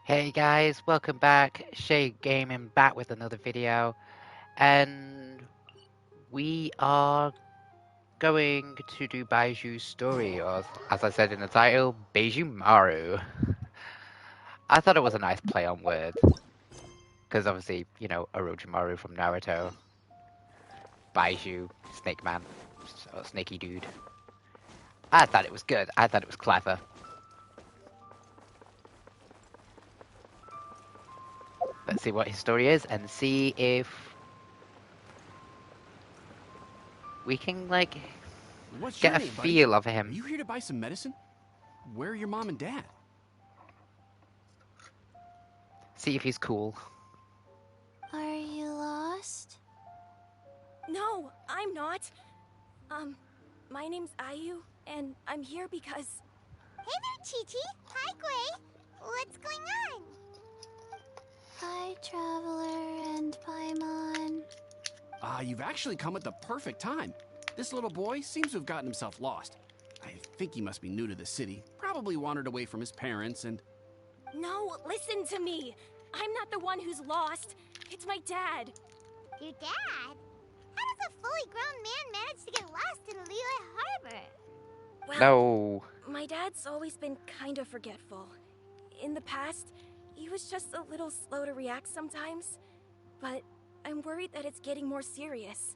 Hey guys, welcome back. Shay Gaming back with another video, and we are going to do Baiju's story, or as I said in the title, Baizhu-maru. I thought it was a nice play on words, because obviously, you know, Orochimaru from Naruto, Baizhu, Snake Man, or Snaky Dude. I thought it was good. I thought it was clever. Let's see what his story is, and see if we can, like, What's get your a name, buddy? feel of Are him. you here to buy some medicine? Where are your mom and dad? See if he's cool. Are you lost? No, I'm not. My name's Ayu, and I'm here because... Hey there, Chi-Chi. Hi, Gui. What's going on? Hi, Traveler and Paimon. You've actually come at the perfect time. This little boy seems to have gotten himself lost. I think he must be new to the city. Probably wandered away from his parents and... No, listen to me. I'm not the one who's lost. It's my dad. Your dad? How does a fully grown man manage to get lost in Liyue Harbor? Well, No. my dad's always been kind of forgetful. In the past, he was just a little slow to react sometimes. But I'm worried that it's getting more serious.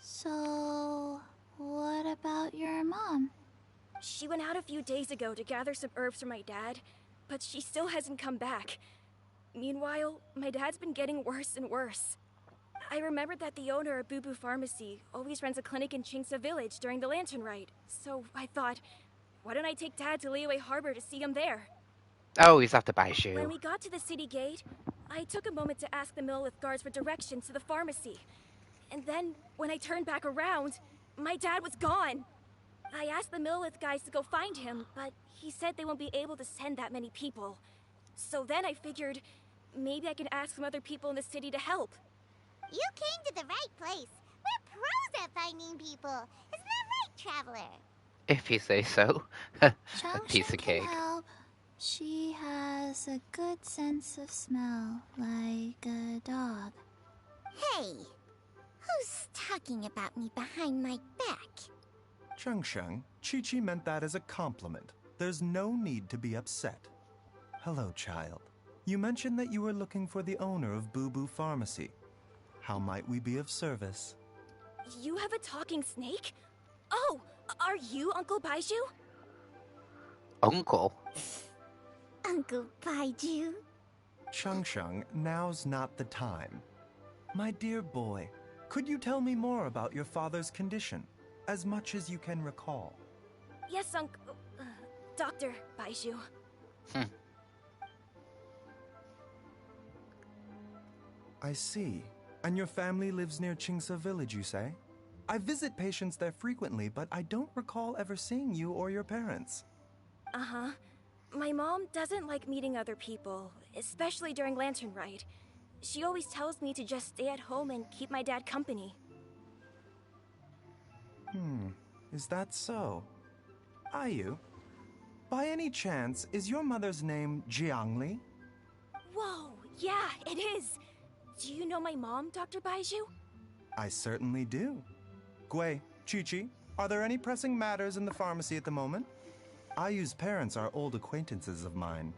So, what about your mom? She went out a few days ago to gather some herbs for my dad, but she still hasn't come back. Meanwhile, my dad's been getting worse and worse. I remembered that the owner of Boo Boo Pharmacy always runs a clinic in Chingsa Village during the Lantern Rite, so I thought, why don't I take Dad to Liyue Harbor to see him there? Oh, he's after When Baizhu. we got to the city gate, I took a moment to ask the Millelith guards for directions to the pharmacy. And then, when I turned back around, my dad was gone. I asked the Millelith guys to go find him, but he said they won't be able to send that many people. So then I figured, maybe I can ask some other people in the city to help. You came to the right place. We're pros at finding people. Isn't that right, Traveler? If you say so. Piece of cake. Can help. She has a good sense of smell, like a dog. Hey, who's talking about me behind my back? Cheng, Chi-Chi meant that as a compliment. There's no need to be upset. Hello, child. You mentioned that you were looking for the owner of Boo Boo Pharmacy. How might we be of service? You have a talking snake? Oh, are you Uncle Baizhu? Uncle? Uncle Baizhu. Cheng, now's not the time. My dear boy, could you tell me more about your father's condition? As much as you can recall. Yes, Dr. Baizhu. I see. And your family lives near Chingsa Village, you say? I visit patients there frequently, but I don't recall ever seeing you or your parents. Uh-huh. My mom doesn't like meeting other people, especially during Lantern Rite. She always tells me to just stay at home and keep my dad company. Is that so? Ayu, by any chance, is your mother's name Jiangli? Whoa, yeah, it is. Do you know my mom, Dr. Baizhu? I certainly do. Gui, Chi-Chi, are there any pressing matters in the pharmacy at the moment? Ayu's parents are old acquaintances of mine,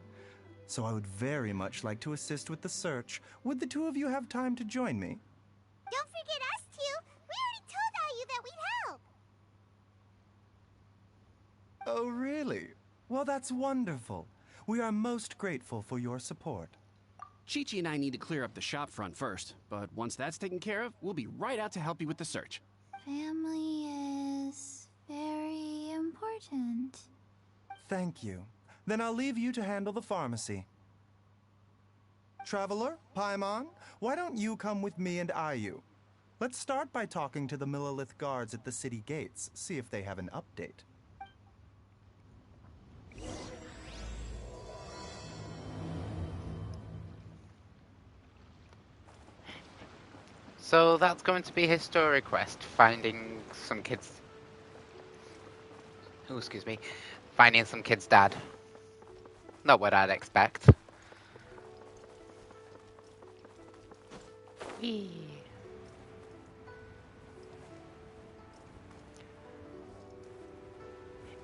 so I would very much like to assist with the search. Would the two of you have time to join me? Don't forget us two. We already told Ayu that we'd help. Oh, really? Well, that's wonderful. We are most grateful for your support. Chi-Chi and I need to clear up the shop front first, but once that's taken care of, we'll be right out to help you with the search. Family is very important. Thank you. Then I'll leave you to handle the pharmacy. Traveler, Paimon, why don't you come with me and Ayu? Let's start by talking to the Millelith guards at the city gates, see if they have an update. So that's going to be his story quest, finding some kids... Oh, excuse me. Finding some kid's dad. Not what I'd expect. Whee!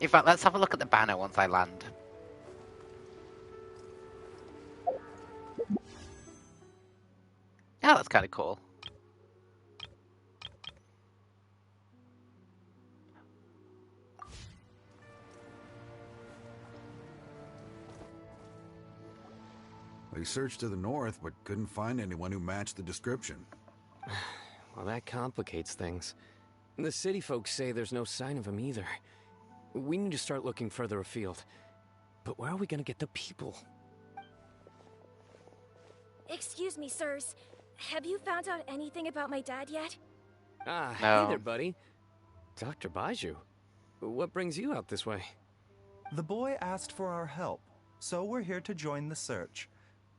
In fact, let's have a look at the banner once I land. Oh, that's kind of cool. We searched to the north, but couldn't find anyone who matched the description. Well, that complicates things. The city folks say there's no sign of him either. We need to start looking further afield. But where are we gonna get the people? Excuse me, sirs. Have you found out anything about my dad yet? Ah, No. hey there, buddy. Dr. Baizhu. What brings you out this way? The boy asked for our help, so we're here to join the search.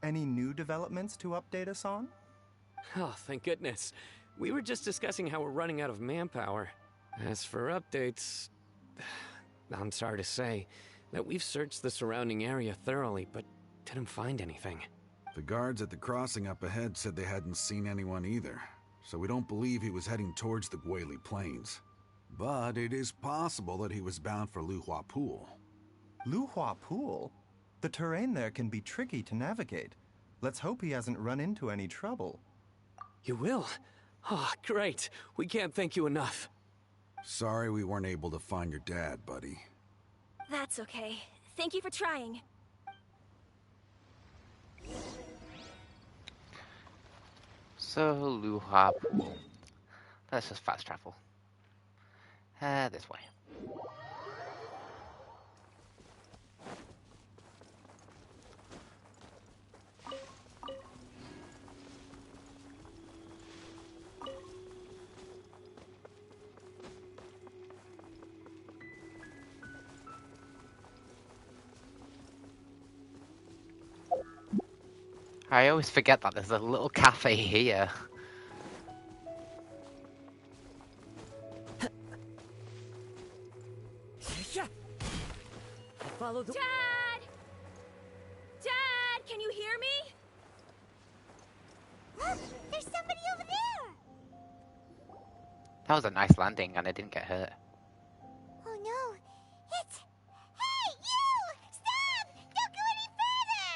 Any new developments to update us on? Oh, thank goodness. We were just discussing how we're running out of manpower. As for updates, I'm sorry to say that we've searched the surrounding area thoroughly, but didn't find anything. The guards at the crossing up ahead said they hadn't seen anyone either, so we don't believe he was heading towards the Guili Plains. But it is possible that he was bound for Luhua Pool. Luhua Pool? The terrain there can be tricky to navigate. Let's hope he hasn't run into any trouble. You will? Oh, great. We can't thank you enough. Sorry we weren't able to find your dad, buddy. That's okay. Thank you for trying. So, Luhua Pool. Let's just fast travel. This way. I always forget that there's a little cafe here. Follow the... Dad! Dad, can you hear me? Look, there's somebody over there! That was a nice landing and I didn't get hurt. Oh no, it's... Hey, you! Stop! Don't go any further!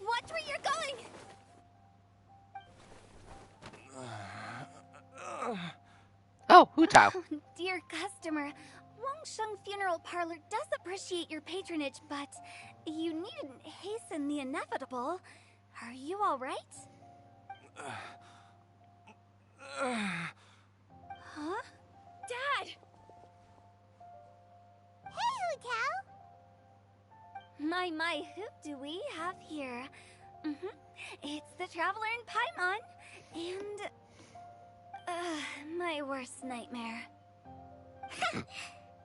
Watch where you're going! Oh, Hu Tao. Dear customer, Wangsheng Funeral Parlor does appreciate your patronage, but you needn't hasten the inevitable. Are you all right? Huh? Dad! Hey, Hu Tao! My, who do we have here? It's the Traveler in Paimon, and... my worst nightmare.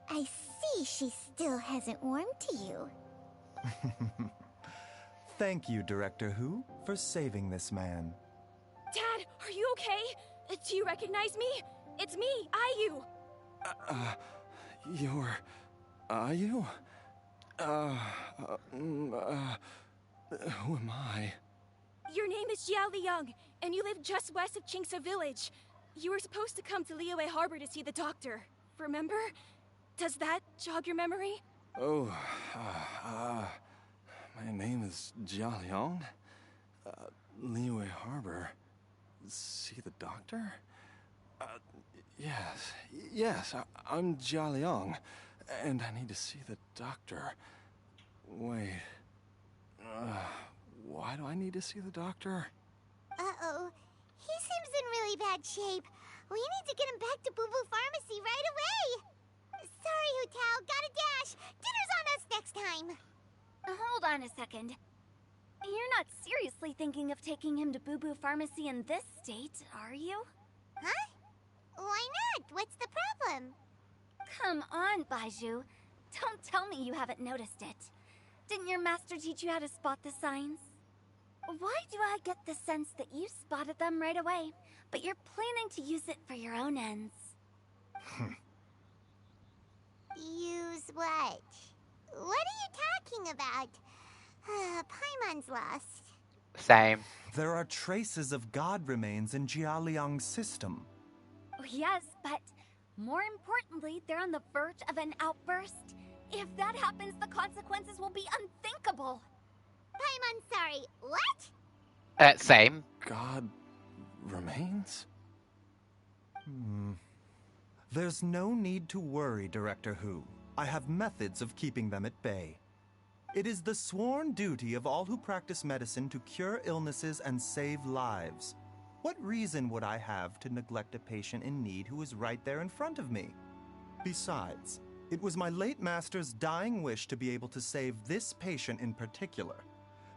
I see she still hasn't warmed to you. Thank you, Director Hu, for saving this man. Dad, are you okay? Do you recognize me? It's me, Ayu. You're... Ayu? Who am I? Your name is Jia Liang, and you live just west of Qingsa Village. You were supposed to come to Liyue Harbor to see the doctor. Remember? Does that jog your memory? Oh, my name is Jia Liang. Liyue Harbor. See the doctor? Yes, I'm Jia Liang, and I need to see the doctor. Wait, why do I need to see the doctor? Uh-oh. He seems in really bad shape. We need to get him back to Boo Boo Pharmacy right away. Sorry, Hu Tao. Gotta dash. Dinner's on us next time. Hold on a second. You're not seriously thinking of taking him to Boo Boo Pharmacy in this state, are you? Huh? Why not? What's the problem? Come on, Baizhu. Don't tell me you haven't noticed it. Didn't your master teach you how to spot the signs? Why do I get the sense that you spotted them right away, but you're planning to use it for your own ends? Use what? What are you talking about? Paimon's lost. Same. There are traces of god remains in Jialiang's system. Oh, yes, but more importantly, they're on the verge of an outburst. If that happens, the consequences will be unthinkable. Paimon, sorry, what? Same. God remains? There's no need to worry, Director Hu. I have methods of keeping them at bay. It is the sworn duty of all who practice medicine to cure illnesses and save lives. What reason would I have to neglect a patient in need who is right there in front of me? Besides, it was my late master's dying wish to be able to save this patient in particular.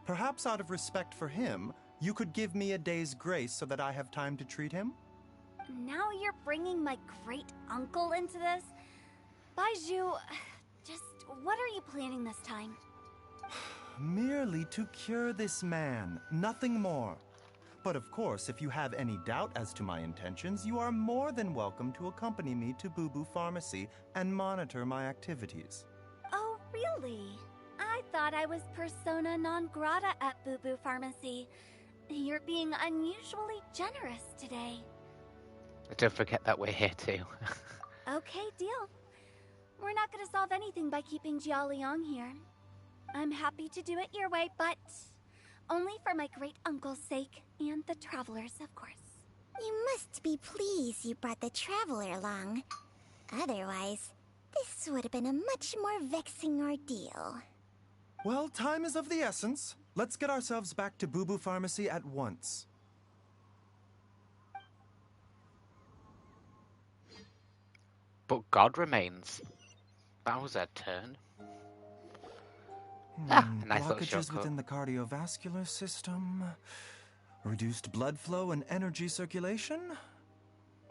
Perhaps out of respect for him, you could give me a day's grace so that I have time to treat him? Now you're bringing my great-uncle into this? Baizhu, just what are you planning this time? Merely to cure this man, nothing more. But of course, if you have any doubt as to my intentions, you are more than welcome to accompany me to Boo Boo Pharmacy and monitor my activities. Oh, really? I thought I was persona non grata at Boo Boo Pharmacy. You're being unusually generous today. Don't forget that we're here too. Okay, deal. We're not gonna solve anything by keeping Jialiang here. I'm happy to do it your way, but only for my great-uncle's sake and the travelers, of course. You must be pleased you brought the traveler along. Otherwise, this would have been a much more vexing ordeal. Well, time is of the essence. Let's get ourselves back to Boo Boo Pharmacy at once. But God remains. That was a turn. A nice little Blockages shortcut. within the cardiovascular system. Reduced blood flow and energy circulation?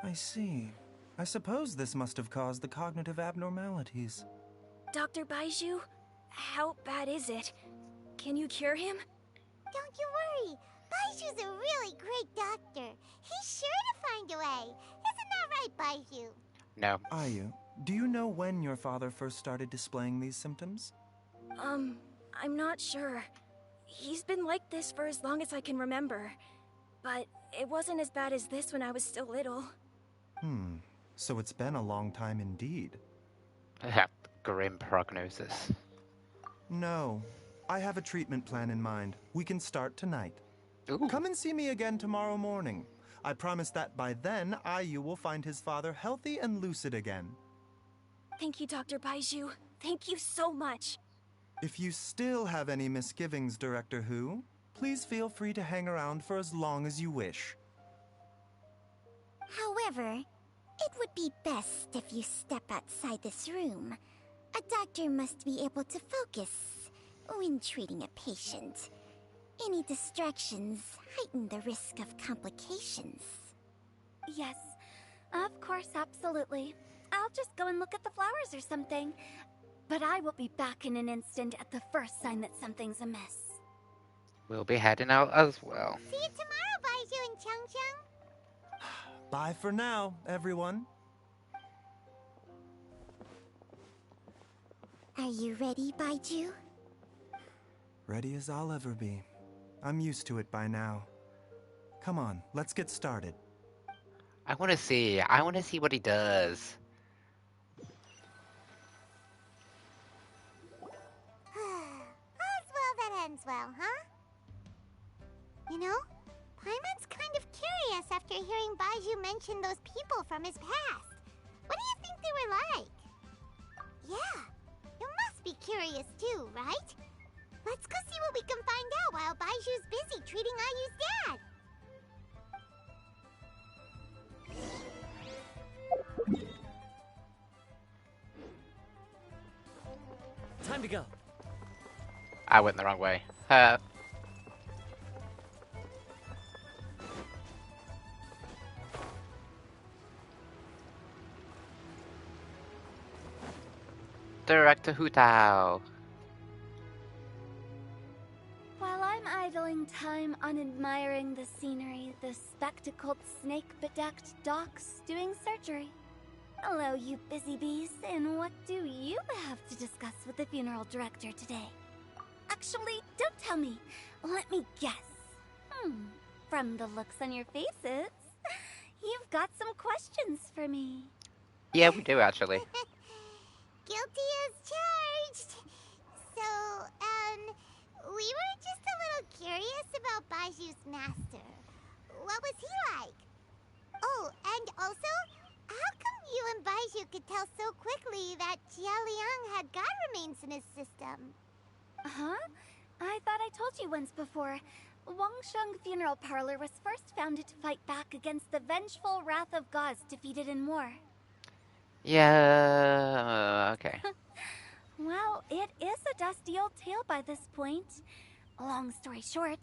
I see. I suppose this must have caused the cognitive abnormalities. Dr. Baizhu, how bad is it? Can you cure him? Don't you worry. Baiju's a really great doctor. He's sure to find a way. Isn't that right, Baizhu? No. Ayu, do you know when your father first started displaying these symptoms? I'm not sure. He's been like this for as long as I can remember. But it wasn't as bad as this when I was still little. So it's been a long time indeed. Grim prognosis. No, I have a treatment plan in mind. We can start tonight. Ooh. Come and see me again tomorrow morning. I promise that by then, Ayu will find his father healthy and lucid again. Thank you, Dr. Baizhu. Thank you so much. If you still have any misgivings, Director Hu, please feel free to hang around for as long as you wish. However, it would be best if you step outside this room. A doctor must be able to focus when treating a patient. Any distractions heighten the risk of complications. Yes, of course, absolutely. I'll just go and look at the flowers or something. But I will be back in an instant at the first sign that something's amiss. We'll be heading out as well. See you tomorrow, Baizhu and Chung Chung. Bye for now, everyone. Are you ready, Baizhu? Ready as I'll ever be. I'm used to it by now. Come on, let's get started. I want to see what he does. All's well that ends well, huh? You know, Paimon's kind of curious after hearing Baizhu mention those people from his past. What do you think they were like? Yeah, you must be curious too, right? Let's go see what we can find out while Baiju's busy treating Ayu's dad. Time to go. I went the wrong way. Director Hu Tao. While I'm idling time on admiring the scenery, the spectacled snake-bedecked docs doing surgery. Hello, you busy bees, and what do you have to discuss with the funeral director today? Actually, don't tell me. Let me guess. From the looks on your faces, you've got some questions for me. Yeah, we do actually. Guilty as charged. So, we were just a little curious about Baiju's master. What was he like? Oh, and also, how come you and Baizhu could tell so quickly that Jialiang had god remains in his system? Huh? I thought I told you once before. Wangsheng Funeral Parlor was first founded to fight back against the vengeful wrath of gods defeated in war. Yeah, okay. Well, it is a dusty old tale by this point. Long story short,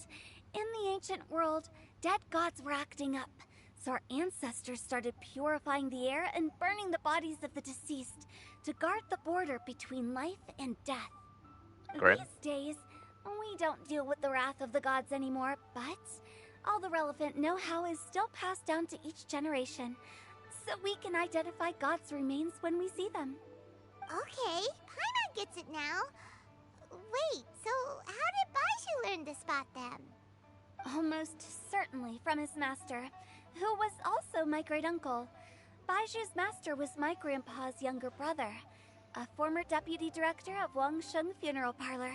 in the ancient world, dead gods were acting up, so our ancestors started purifying the air and burning the bodies of the deceased to guard the border between life and death. Grim. These days, we don't deal with the wrath of the gods anymore, but all the relevant know-how is still passed down to each generation, so we can identify gods' remains when we see them. Okay, Paimon gets it now. Wait, so how did Baizhu learn to spot them? Almost certainly from his master, who was also my great-uncle. Baiju's master was my grandpa's younger brother, a former deputy director of Wangsheng Funeral Parlor.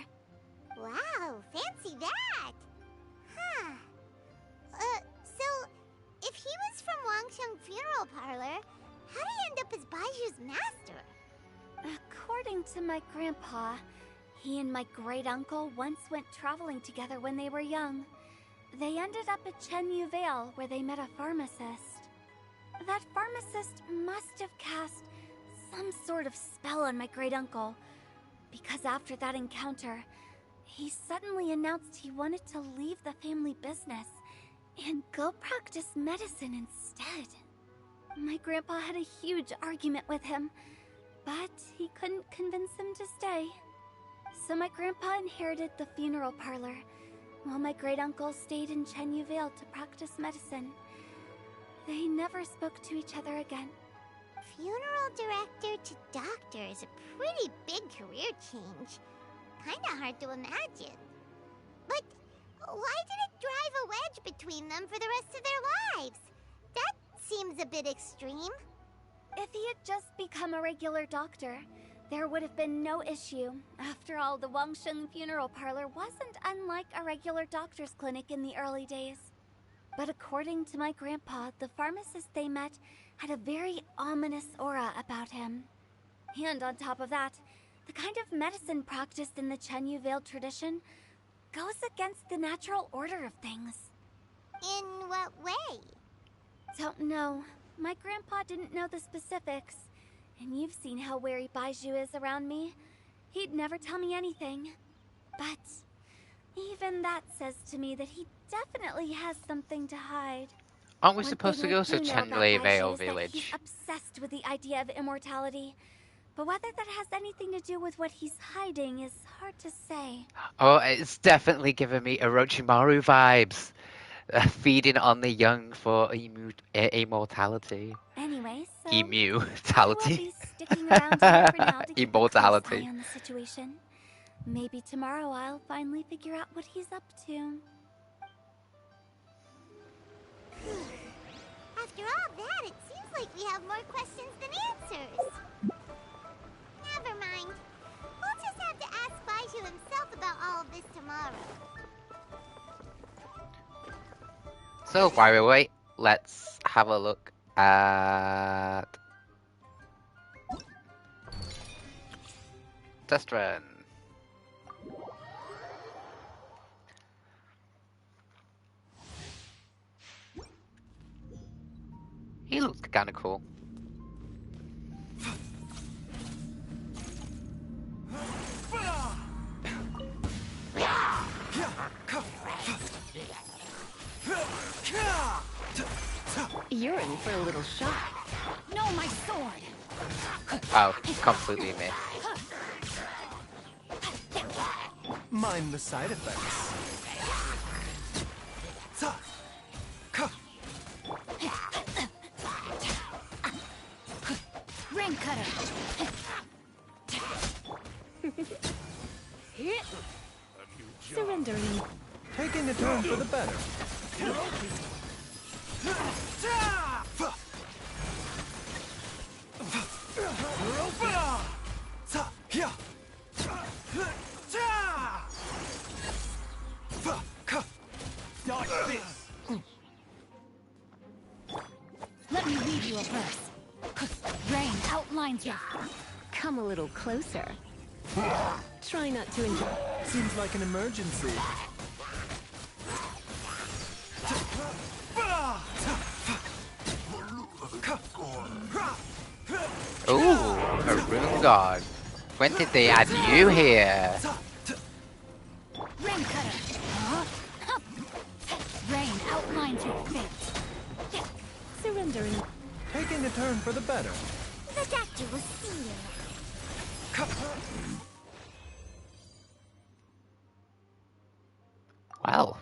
Wow, fancy that! Huh. So, if he was from Wangsheng Funeral Parlor, how did he end up as Baiju's master? According to my grandpa, he and my great-uncle once went traveling together when they were young. They ended up at Chenyu Vale, where they met a pharmacist. That pharmacist must have cast some sort of spell on my great-uncle, because after that encounter, he suddenly announced he wanted to leave the family business and go practice medicine instead. My grandpa had a huge argument with him, but he couldn't convince him to stay. So my grandpa inherited the funeral parlor, while my great-uncle stayed in Chenyu Vale to practice medicine. They never spoke to each other again. Funeral director to doctor is a pretty big career change. Kinda hard to imagine. But why did it drive a wedge between them for the rest of their lives? That seems a bit extreme. If he had just become a regular doctor, there would have been no issue. After all, the Wangsheng Funeral Parlor wasn't unlike a regular doctor's clinic in the early days. But according to my grandpa, the pharmacist they met had a very ominous aura about him. And on top of that, the kind of medicine practiced in the Chenyu Vale tradition goes against the natural order of things. In what way? Don't know. My grandpa didn't know the specifics. And you've seen how wary Baizhu is around me. He'd never tell me anything. But even that says to me that he definitely has something to hide. Aren't we One supposed to thing go I to do know about Chenley Baizhu Vale is that village? He's obsessed with the idea of immortality. But whether that has anything to do with what he's hiding is hard to say. Oh, it's definitely giving me Orochimaru vibes. Feeding on the young for immortality. Anyway, so I will Immortality. be sticking around here for now to keep a close Immortality. eye on the situation. Maybe tomorrow I'll finally figure out what he's up to. After all that, it seems like we have more questions than answers. Never mind. We'll just have to ask Baizhu himself about all of this tomorrow. So while we wait, let's have a look at test run. He looks kind of cool. You're in for a little shock. No, my sword! Oh, completely missed. Mind the side effects. Rain cutter. Surrendering. Taking a turn for the better. Let me read you a verse. Rain outlines your... Come a little closer. Try not to enjoy. Seems like an emergency. Ooh, a rune guard. When did they add you here? Rain cutter. Rain outlines your fate. Surrendering. Taking a turn for the better. The doctor will see you. Well,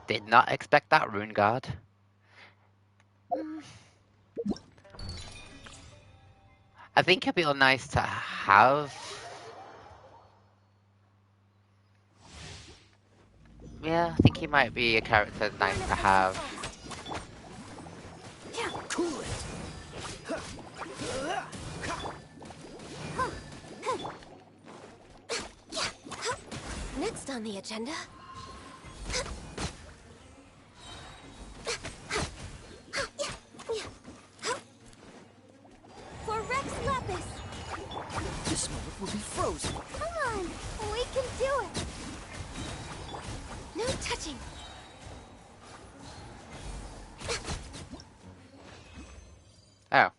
did not expect that rune guard. I think it'd be nice to have. Yeah, I think he might be a character nice to have. Cool it. Next on the agenda. For Rex Lepus. This moment will be frozen. Come on, we can do it. No touching. Oh.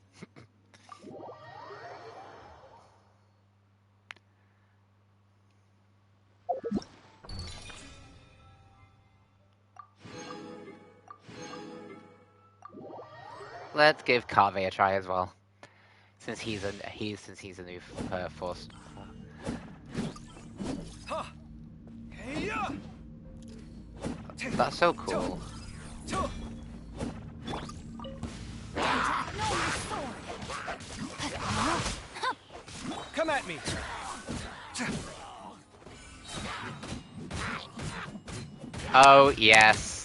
Let's give Carve a try as well, since he's a new force. That's so cool. Come at me. Oh yes.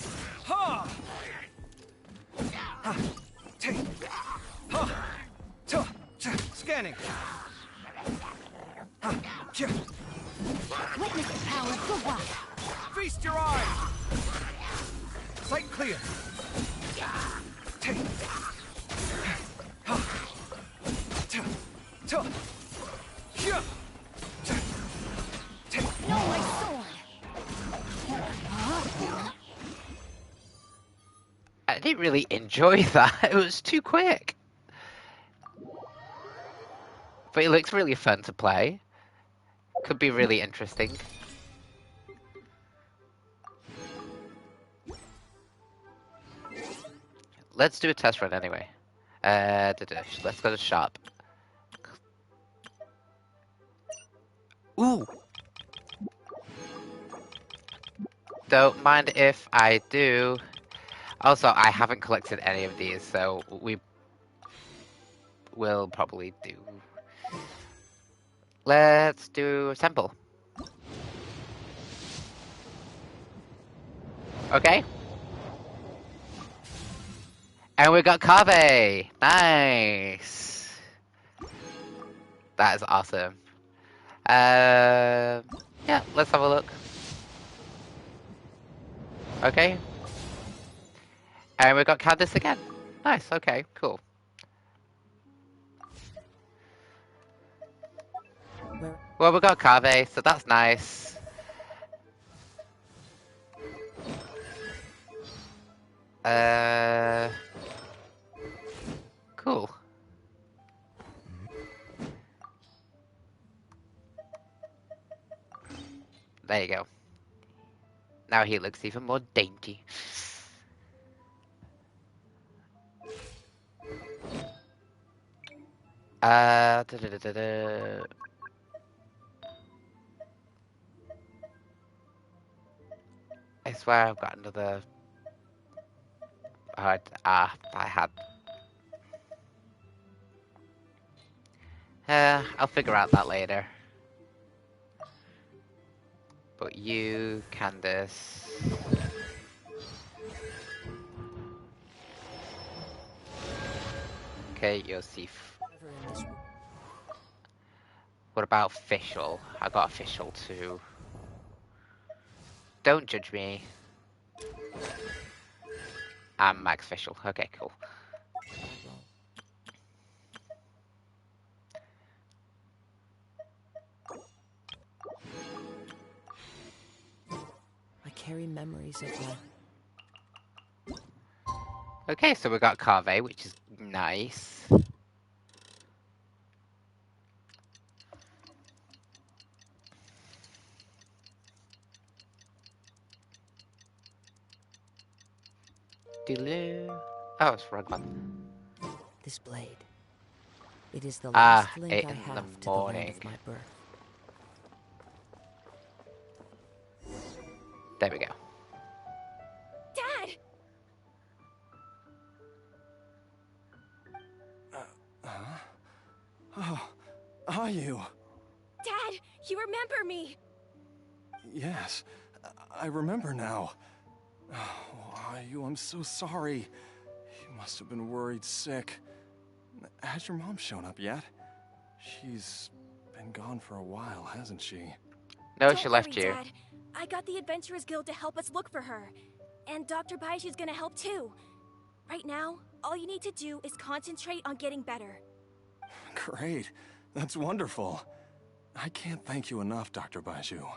Scanning. Witness the power of the wild. Feast your eyes. Sight clear. Know my sword. I didn't really enjoy that. It was too quick. But it looks really fun to play. Could be really interesting. Let's do a test run anyway. Let's go to shop. Ooh! Don't mind if I do. Also, I haven't collected any of these, so we will probably do. Let's do assemble. Okay. And we got Kave! Nice! That is awesome. Yeah, let's have a look. Okay. And we got Candice again. Nice, okay, cool. Well, we got Kave, so that's nice. Cool. There you go. Now he looks even more dainty. Da, da, da, da, da. I swear I've got another. I had. I'll figure out that later. But you, Candace... Okay, Yosef. What about Fischl? I got a Fischl too. Don't judge me. I'm Max Fischl. Okay, cool. I carry memories of my... Okay, so we got Carve, which is nice. Doodaloo. Oh, it's the wrong one. This blade. It is the Ah, last link 8 I in have the to the land morning. of my birth. There we go. Dad! Oh, are you? Dad, you remember me! Yes, I remember now. Oh, are you? I'm so sorry. You must have been worried sick. Has your mom shown up yet? She's been gone for a while, hasn't she? No, Don't she left worry, you. Dad. I got the Adventurers Guild to help us look for her. And Dr. Baizhu's gonna help too. Right now, all you need to do is concentrate on getting better. Great. That's wonderful. I can't thank you enough, Dr. Baizhu.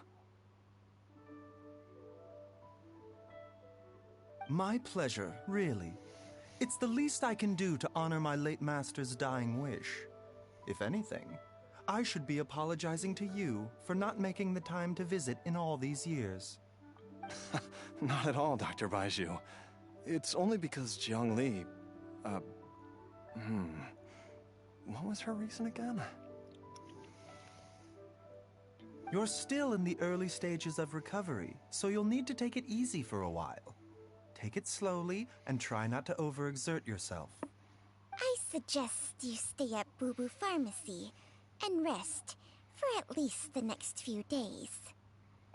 My pleasure, really. It's the least I can do to honor my late master's dying wish. If anything, I should be apologizing to you for not making the time to visit in all these years. Not at all, Dr. Baizhu. It's only because Jiang Li... What was her reason again? You're still in the early stages of recovery, so you'll need to take it easy for a while. Take it slowly and try not to overexert yourself. I suggest you stay at Boo Boo Pharmacy and rest for at least the next few days.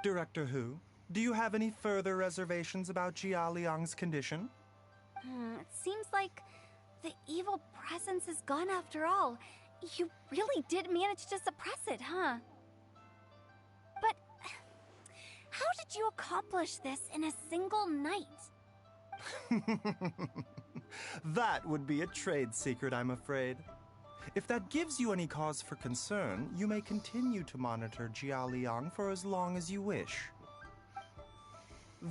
Director Hu, do you have any further reservations about Jia Liang's condition? It seems like the evil presence is gone after all. You really did manage to suppress it, huh? But how did you accomplish this in a single night? That would be a trade secret, I'm afraid. If that gives you any cause for concern, you may continue to monitor Jia Liang for as long as you wish.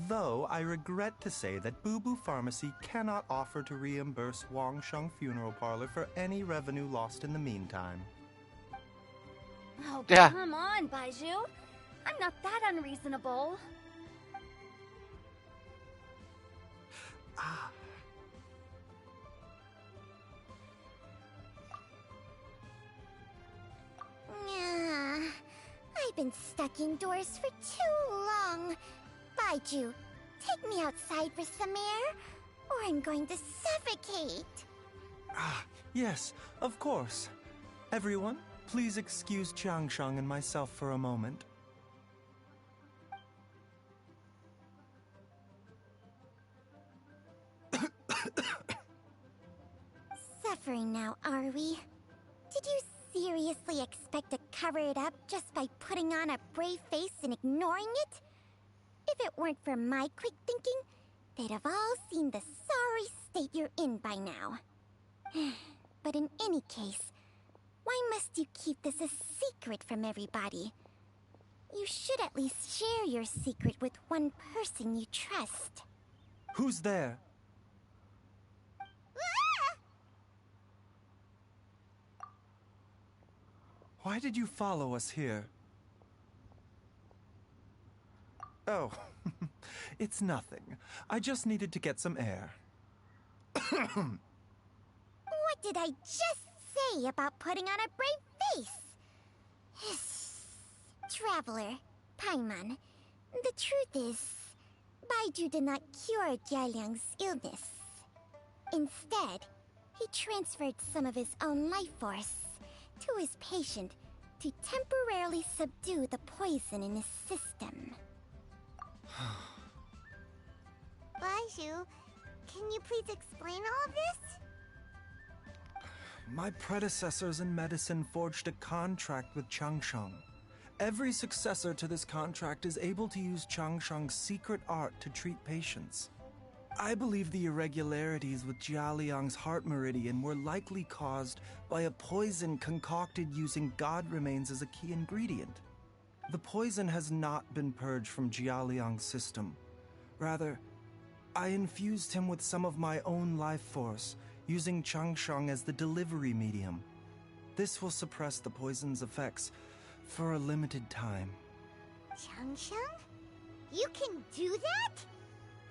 Though I regret to say that Boo Boo Pharmacy cannot offer to reimburse Wang Sheng Funeral Parlor for any revenue lost in the meantime. Oh, Yeah. come on, Baizhu. I'm not that unreasonable. I've been stuck indoors for too long. Baizhu, take me outside for some air, or I'm going to suffocate. Yes, of course. Everyone, please excuse Changsheng and myself for a moment. Suffering now, are we? Did you seriously expect to cover it up just by putting on a brave face and ignoring it? If it weren't for my quick thinking, they'd have all seen the sorry state you're in by now. But in any case, why must you keep this a secret from everybody? You should at least share your secret with one person you trust. Who's there? Why did you follow us here? Oh, it's nothing. I just needed to get some air. What did I just say about putting on a brave face? Traveler, Paimon, the truth is, Baizhu did not cure Jialiang's illness. Instead, he transferred some of his own life force to his patient to temporarily subdue the poison in his system. Baizhu, can you please explain all of this? My predecessors in medicine forged a contract with Changsheng. Every successor to this contract is able to use Changsheng's secret art to treat patients. I believe the irregularities with Jialiang's heart meridian were likely caused by a poison concocted using god remains as a key ingredient. The poison has not been purged from Jialiang's system. Rather, I infused him with some of my own life force, using Changsheng as the delivery medium. This will suppress the poison's effects for a limited time. Changsheng? You can do that?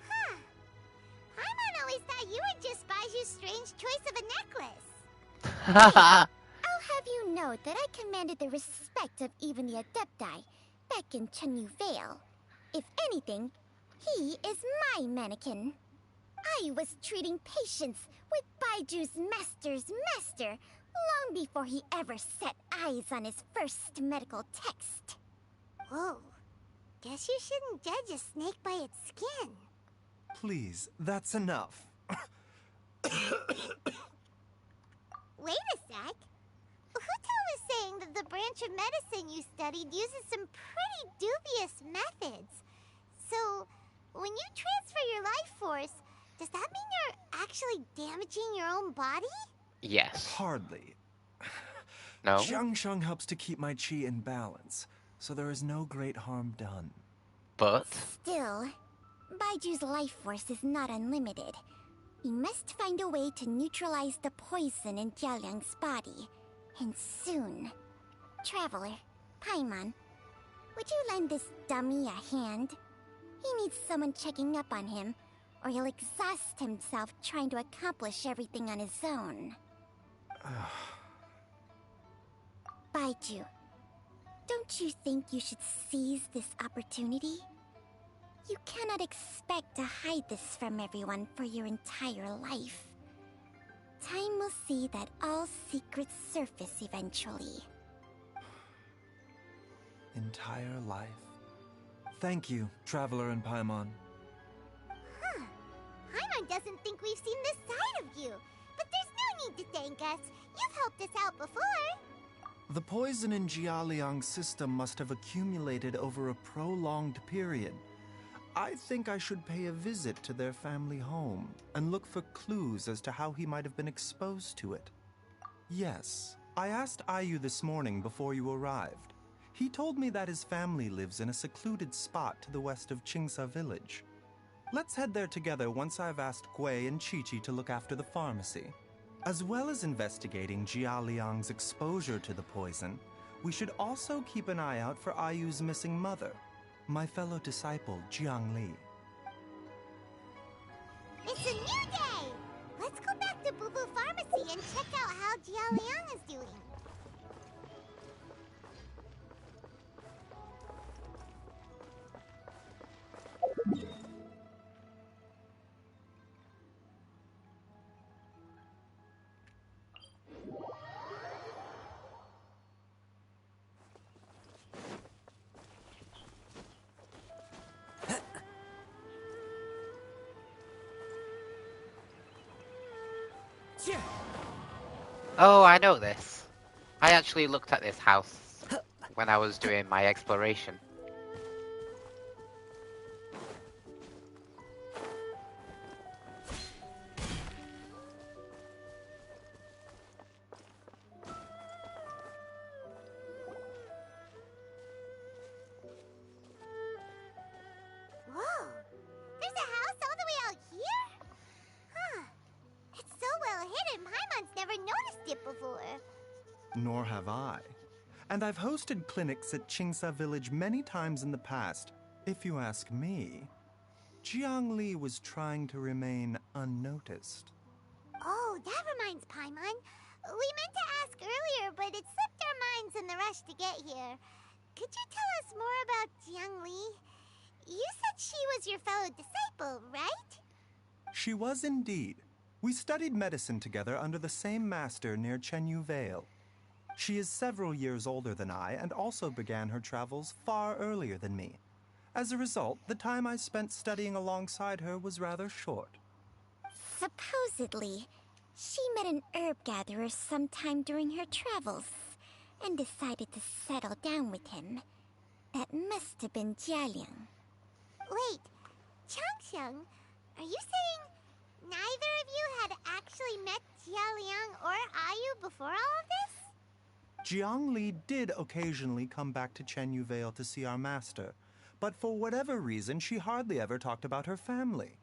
Huh. Paimon always thought you were just Baizhu's strange choice of a necklace. I'll have you know that I commanded the respect of even the Adepti back in Chenyu Vale. If anything, he is my mannequin. I was treating patients with Baiju's master's master long before he ever set eyes on his first medical text. Whoa. Guess you shouldn't judge a snake by its skin. Please, that's enough. Wait a sec. Huto was saying that the branch of medicine you studied uses some pretty dubious methods. So, when you transfer your life force, does that mean you're actually damaging your own body? Yes. Hardly. No? Changsheng helps to keep my chi in balance, so there is no great harm done. But? Still, Baiju's life force is not unlimited. We must find a way to neutralize the poison in Jialiang's body. And soon. Traveler, Paimon, would you lend this dummy a hand? He needs someone checking up on him, or he'll exhaust himself trying to accomplish everything on his own. Baizhu, don't you think you should seize this opportunity? You cannot expect to hide this from everyone for your entire life. Time will see that all secrets surface eventually. Entire life. Thank you, Traveler and Paimon. Huh. Paimon doesn't think we've seen this side of you. But there's no need to thank us. You've helped us out before. The poison in Jialiang's system must have accumulated over a prolonged period. I think I should pay a visit to their family home and look for clues as to how he might have been exposed to it. Yes, I asked Ayu this morning before you arrived. He told me that his family lives in a secluded spot to the west of Qingsa village. Let's head there together once I've asked Gui and Qiqi to look after the pharmacy. As well as investigating Jialiang's exposure to the poison, we should also keep an eye out for Ayu's missing mother, my fellow disciple, Jiangli. It's a new day! Let's go back to Boo Boo Pharmacy and check out how Jialiang is doing. Oh, I know this. I actually looked at this house when I was doing my exploration. Whoa! There's a house all the way out here? Huh. It's so well hidden, Paimon's never noticed it before. Nor have I. And I've hosted clinics at Qingsa village many times in the past. If you ask me, Jiangli was trying to remain unnoticed. Oh, that reminds Paimon. We meant to ask earlier, but it slipped our minds in the rush to get here. Could you tell us more about Jiangli? You said she was your fellow disciple, right? She was indeed. We studied medicine together under the same master near Chenyu Vale. She is several years older than I and also began her travels far earlier than me. As a result, the time I spent studying alongside her was rather short. Supposedly, she met an herb gatherer sometime during her travels and decided to settle down with him. That must have been Jialiang. Wait, Changxiang, are you saying neither of you had actually met Jialiang or Ayu before all of this? Jiang Li did occasionally come back to Chenyu Vale to see our master, but for whatever reason, she hardly ever talked about her family.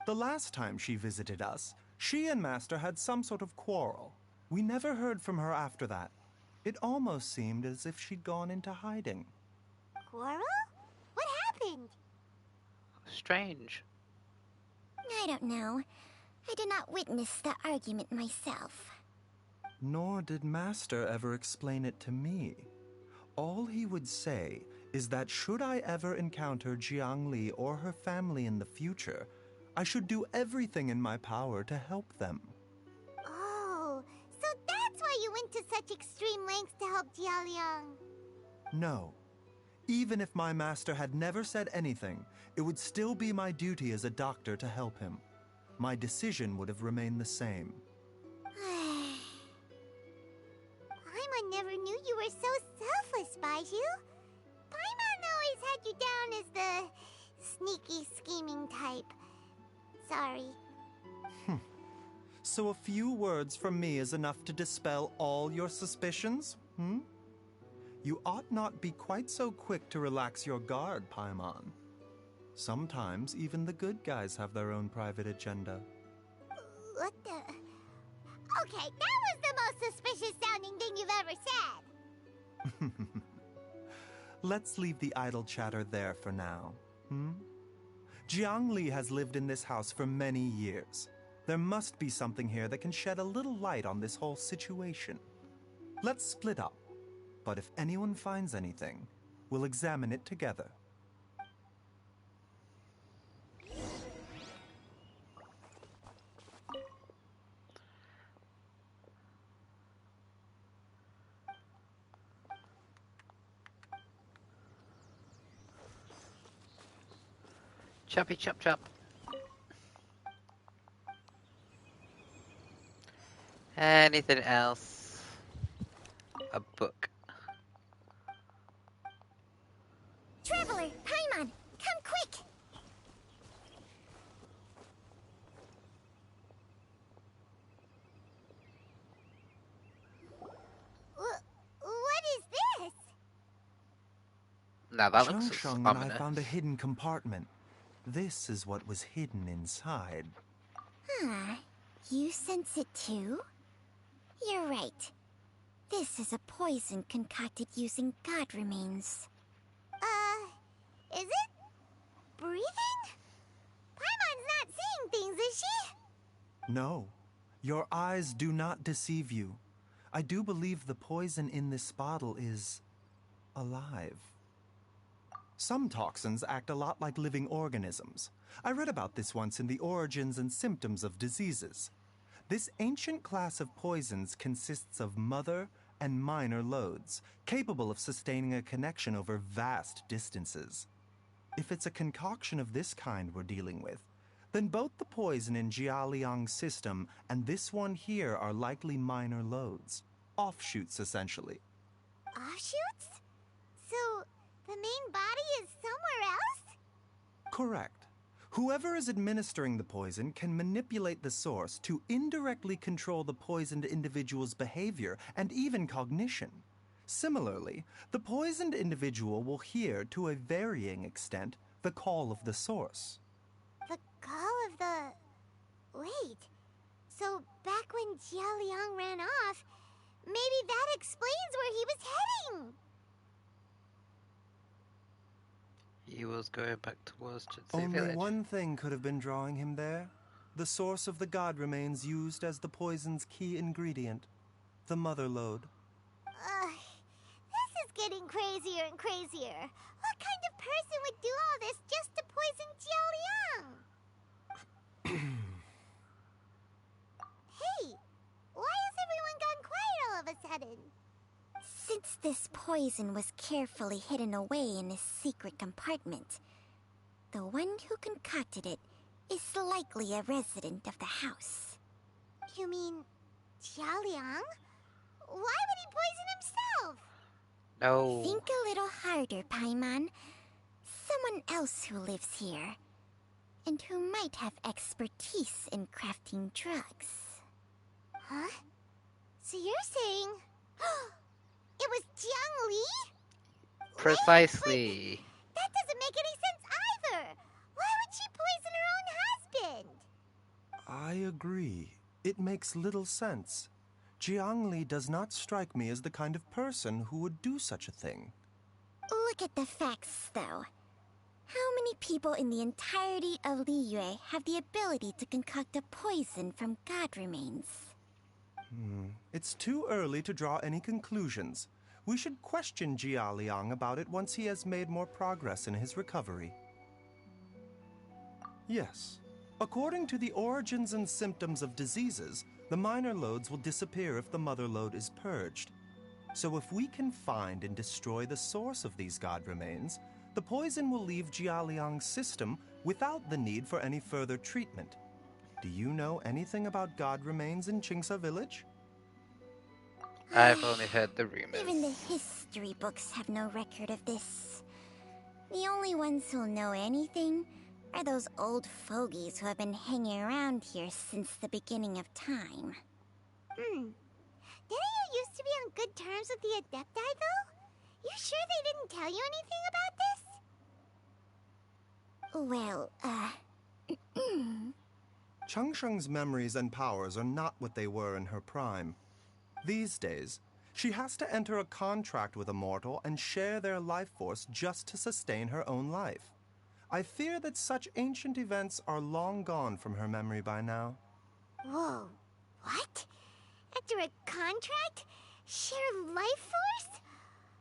The last time she visited us, she and Master had some sort of quarrel. We never heard from her after that. It almost seemed as if she'd gone into hiding. Quarrel? What happened? Strange. I don't know. I did not witness the argument myself. Nor did Master ever explain it to me. All he would say is that should I ever encounter Jiang Li or her family in the future, I should do everything in my power to help them. Oh, so that's why you went to such extreme lengths to help Jialiang. No. Even if my master had never said anything, it would still be my duty as a doctor to help him. My decision would have remained the same. Paimon never knew you were so selfless, Baizhu. Paimon always had you down as the sneaky, scheming type. Sorry. So a few words from me is enough to dispel all your suspicions? You ought not be quite so quick to relax your guard, Paimon. Sometimes even the good guys have their own private agenda. What the... Okay, that was the most suspicious-sounding thing you've ever said. Let's leave the idle chatter there for now. Jiang Li has lived in this house for many years. There must be something here that can shed a little light on this whole situation. Let's split up. But if anyone finds anything, we'll examine it together. Choppy chop chop. Anything else? A book. Traveler, Paimon, come quick! What is this? Now that looks Shang and I ominous. found a hidden compartment. This is what was hidden inside. You sense it too? You're right. This is a poison concocted using god remains. Is it? Breathing? Paimon's not seeing things, is she? No, your eyes do not deceive you. I do believe the poison in this bottle is alive. Some toxins act a lot like living organisms. I read about this once in the Origins and Symptoms of Diseases. This ancient class of poisons consists of mother and minor loads, capable of sustaining a connection over vast distances. If it's a concoction of this kind we're dealing with, then both the poison in Jialiang's system and this one here are likely minor loads. Offshoots, essentially. Offshoots? So, the main body is somewhere else? Correct. Whoever is administering the poison can manipulate the source to indirectly control the poisoned individual's behavior and even cognition. Similarly, the poisoned individual will hear, to a varying extent, the call of the source. The call of the... Wait. So, back when Jialiang ran off, maybe that explains where he was heading! He was going back towards Jinsei Only village. one thing could have been drawing him there. The source of the god remains used as the poison's key ingredient, the mother lode. This is getting crazier and crazier. What kind of person would do all this just to poison Jialiang? Hey, why has everyone gone quiet all of a sudden? Since this poison was carefully hidden away in a secret compartment, the one who concocted it is likely a resident of the house. You mean Jialiang? Why would he poison himself? No. Think a little harder, Paimon. Someone else who lives here, and who might have expertise in crafting drugs. Huh? So you're saying... it was Jiang Li? Precisely. That doesn't make any sense either! Why would she poison her own husband? I agree. It makes little sense. Jiang Li does not strike me as the kind of person who would do such a thing. Look at the facts, though. How many people in the entirety of Liyue have the ability to concoct a poison from god remains? It's too early to draw any conclusions. We should question Jia Liang about it once he has made more progress in his recovery. Yes. According to the origins and symptoms of diseases, the minor loads will disappear if the mother load is purged. So if we can find and destroy the source of these god remains, the poison will leave Jia Liang's system without the need for any further treatment. Do you know anything about god remains in Qingsa village? I've only heard the rumors. Even the history books have no record of this. The only ones who'll know anything are those old fogies who have been hanging around here since the beginning of time. Didn't you used to be on good terms with the Adepti, though? You sure they didn't tell you anything about this? Well, Changsheng's memories and powers are not what they were in her prime. These days, she has to enter a contract with a mortal and share their life force just to sustain her own life. I fear that such ancient events are long gone from her memory by now. Whoa, what? Enter a contract? Share life force?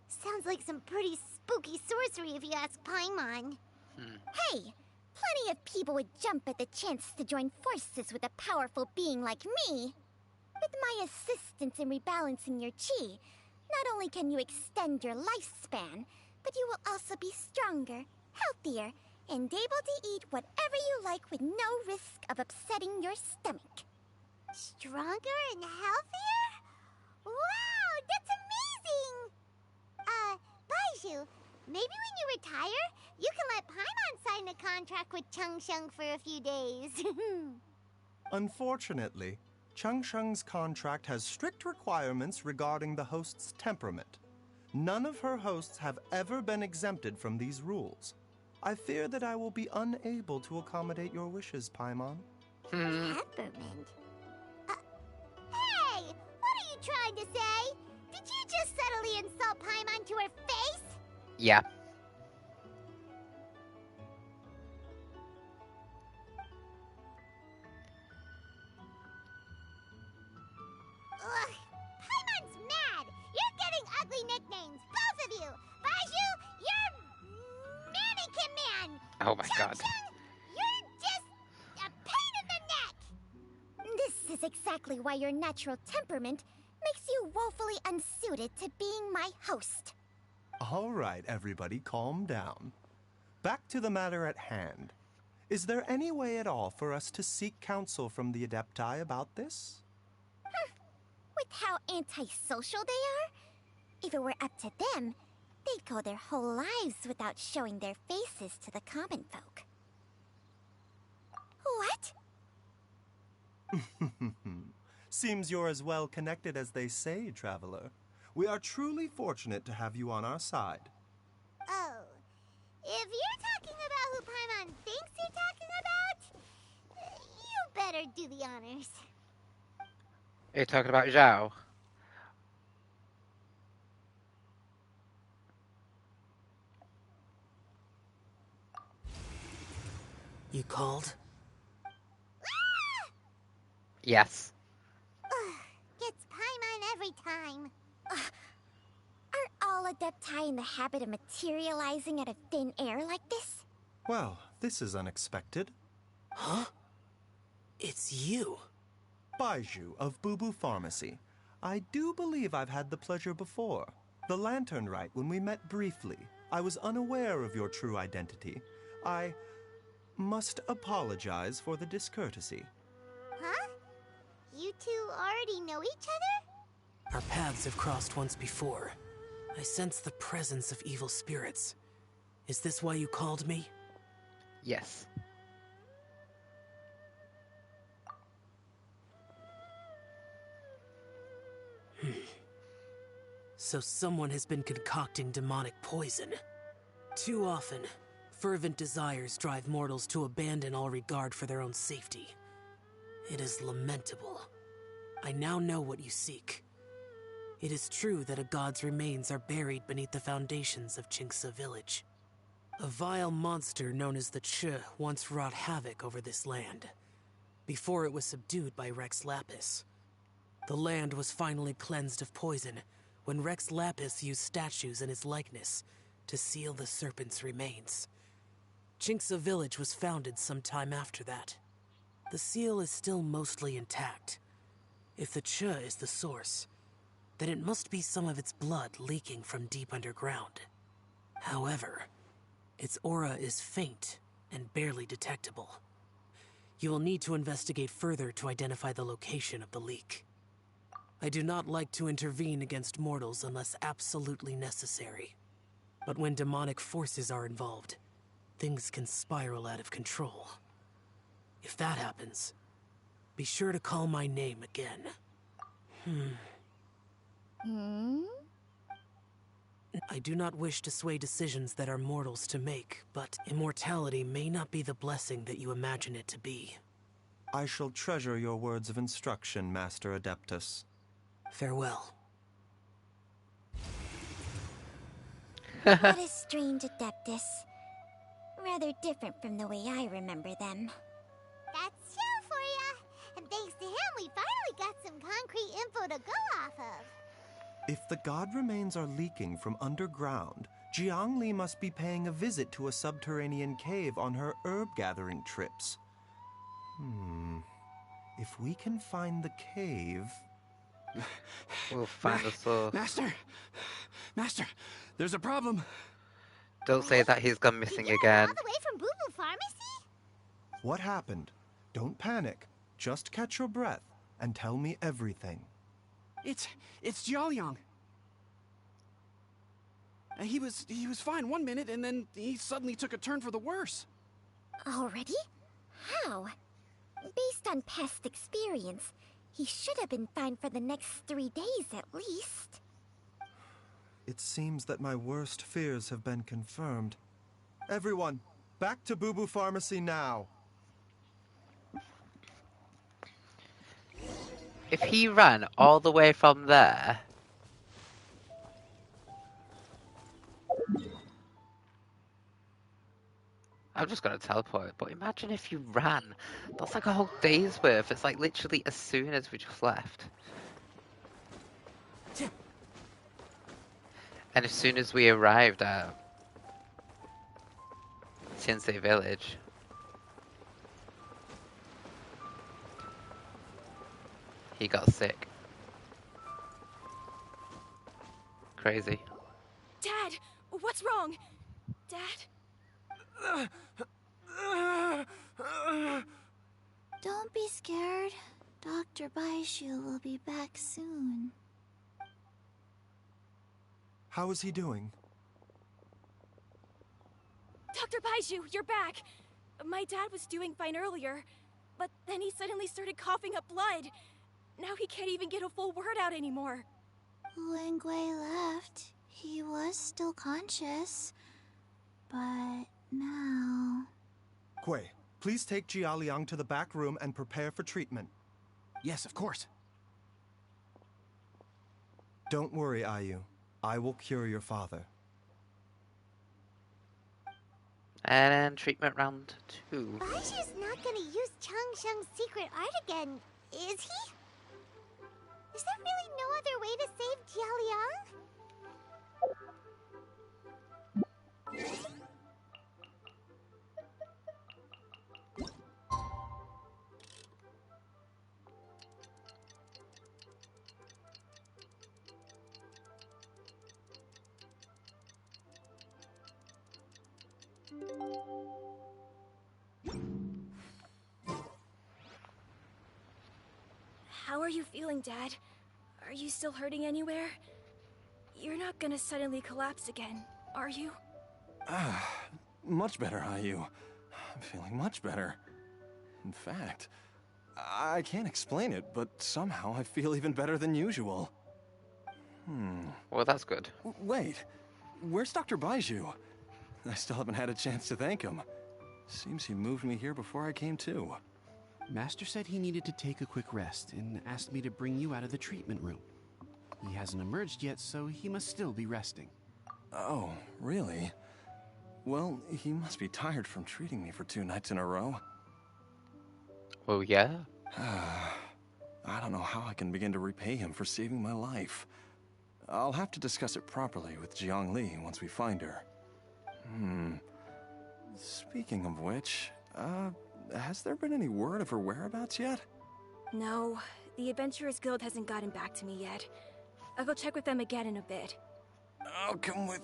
Sounds like some pretty spooky sorcery if you ask Paimon. Hey, plenty of people would jump at the chance to join forces with a powerful being like me. With my assistance in rebalancing your chi, not only can you extend your lifespan, but you will also be stronger, healthier, and able to eat whatever you like with no risk of upsetting your stomach. Stronger and healthier? Wow, that's amazing! Baizhu, maybe when you retire, you can let Paimon sign a contract with Changsheng for a few days. Unfortunately, Changsheng's contract has strict requirements regarding the host's temperament. None of her hosts have ever been exempted from these rules. I fear that I will be unable to accommodate your wishes, Paimon. Temperament? Hey! What are you trying to say? Did you just subtly insult Paimon to her face? Yeah. Ugh! Paimon's mad! You're getting ugly nicknames, both of you! Baizhu, you're Mannequin Man! Oh my god. You're just a pain in the neck! This is exactly why your natural temperament makes you woefully unsuited to being my host. All right, everybody, calm down. Back to the matter at hand. Is there any way at all for us to seek counsel from the Adepti about this? With how antisocial they are? If it were up to them, they'd go their whole lives without showing their faces to the common folk. What? Seems you're as well connected as they say, Traveler. We are truly fortunate to have you on our side. Oh, if you're talking about who Paimon thinks you're talking about, you better do the honors. Are you talking about Zhao? You called? Yes. Ugh, gets Paimon every time. Aren't all Adepti in the habit of materializing out of thin air like this? Well, this is unexpected. Huh? It's you. Baizhu of Bubu Pharmacy. I do believe I've had the pleasure before. The Lantern Rite, when we met briefly, I was unaware of your true identity. I must apologize for the discourtesy. Huh? You two already know each other? Our paths have crossed once before. I sense the presence of evil spirits. Is this why you called me? Yes. So someone has been concocting demonic poison. Too often, fervent desires drive mortals to abandon all regard for their own safety. It is lamentable. I now know what you seek. It is true that a god's remains are buried beneath the foundations of Chinksa village. A vile monster known as the Ch once wrought havoc over this land, before it was subdued by Rex Lapis. The land was finally cleansed of poison when Rex Lapis used statues in his likeness to seal the serpent's remains. Chinksa village was founded some time after that. The seal is still mostly intact. If the Ch is the source, then it must be some of its blood leaking from deep underground. However, its aura is faint and barely detectable. You will need to investigate further to identify the location of the leak. I do not like to intervene against mortals unless absolutely necessary. But when demonic forces are involved, things can spiral out of control. If that happens, be sure to call my name again. I do not wish to sway decisions that are mortals to make, but immortality may not be the blessing that you imagine it to be. I shall treasure your words of instruction, Master Adeptus. Farewell. What a strange Adeptus. Rather different from the way I remember them. That's Shell for ya! And thanks to him, we finally got some concrete info to go off of. If the god remains are leaking from underground, Jiangli must be paying a visit to a subterranean cave on her herb-gathering trips. If we can find the cave... We'll find the source. Master, there's a problem. Don't say that he's gone missing All again. the way from Boo Boo Pharmacy? What happened? Don't panic. Just catch your breath and tell me everything. It's Jiaoliang. He was fine one minute, and then he suddenly took a turn for the worse. Already? How? Based on past experience, he should have been fine for the next 3 days at least. It seems that my worst fears have been confirmed. Everyone, back to Boo Boo Pharmacy now. If he ran all the way from there... I'm just gonna teleport, but imagine if you ran. That's like a whole day's worth. It's like literally as soon as we just left. And as soon as we arrived at Shinsei village, he got sick. Crazy. Dad, what's wrong? Dad? Don't be scared. Dr. Baizhu will be back soon. How is he doing? Dr. Baizhu, you're back! My dad was doing fine earlier, but then he suddenly started coughing up blood. Now he can't even get a full word out anymore. When Gui left, he was still conscious. But now... Gui, please take Jiaoliang to the back room and prepare for treatment. Yes, of course. Don't worry, Ayu. I will cure your father. And treatment round 2. Baizhu's not gonna use Changsheng's secret art again, is he? Is there really no other way to save Jiaoliang? How are you feeling, Dad? Are you still hurting anywhere? You're not gonna suddenly collapse again, are you? Much better, IU. I'm feeling much better. In fact, I can't explain it, but somehow I feel even better than usual. Well, that's good. Wait, where's Dr. Baizhu? I still haven't had a chance to thank him. Seems he moved me here before I came to. Master said he needed to take a quick rest and asked me to bring you out of the treatment room. He hasn't emerged yet, so he must still be resting. Oh, really? Well, he must be tired from treating me for 2 nights in a row. Oh, yeah? I don't know how I can begin to repay him for saving my life. I'll have to discuss it properly with Jiang Li once we find her. Speaking of which, has there been any word of her whereabouts yet? No, the Adventurers Guild hasn't gotten back to me yet. I'll go check with them again in a bit. I'll come with...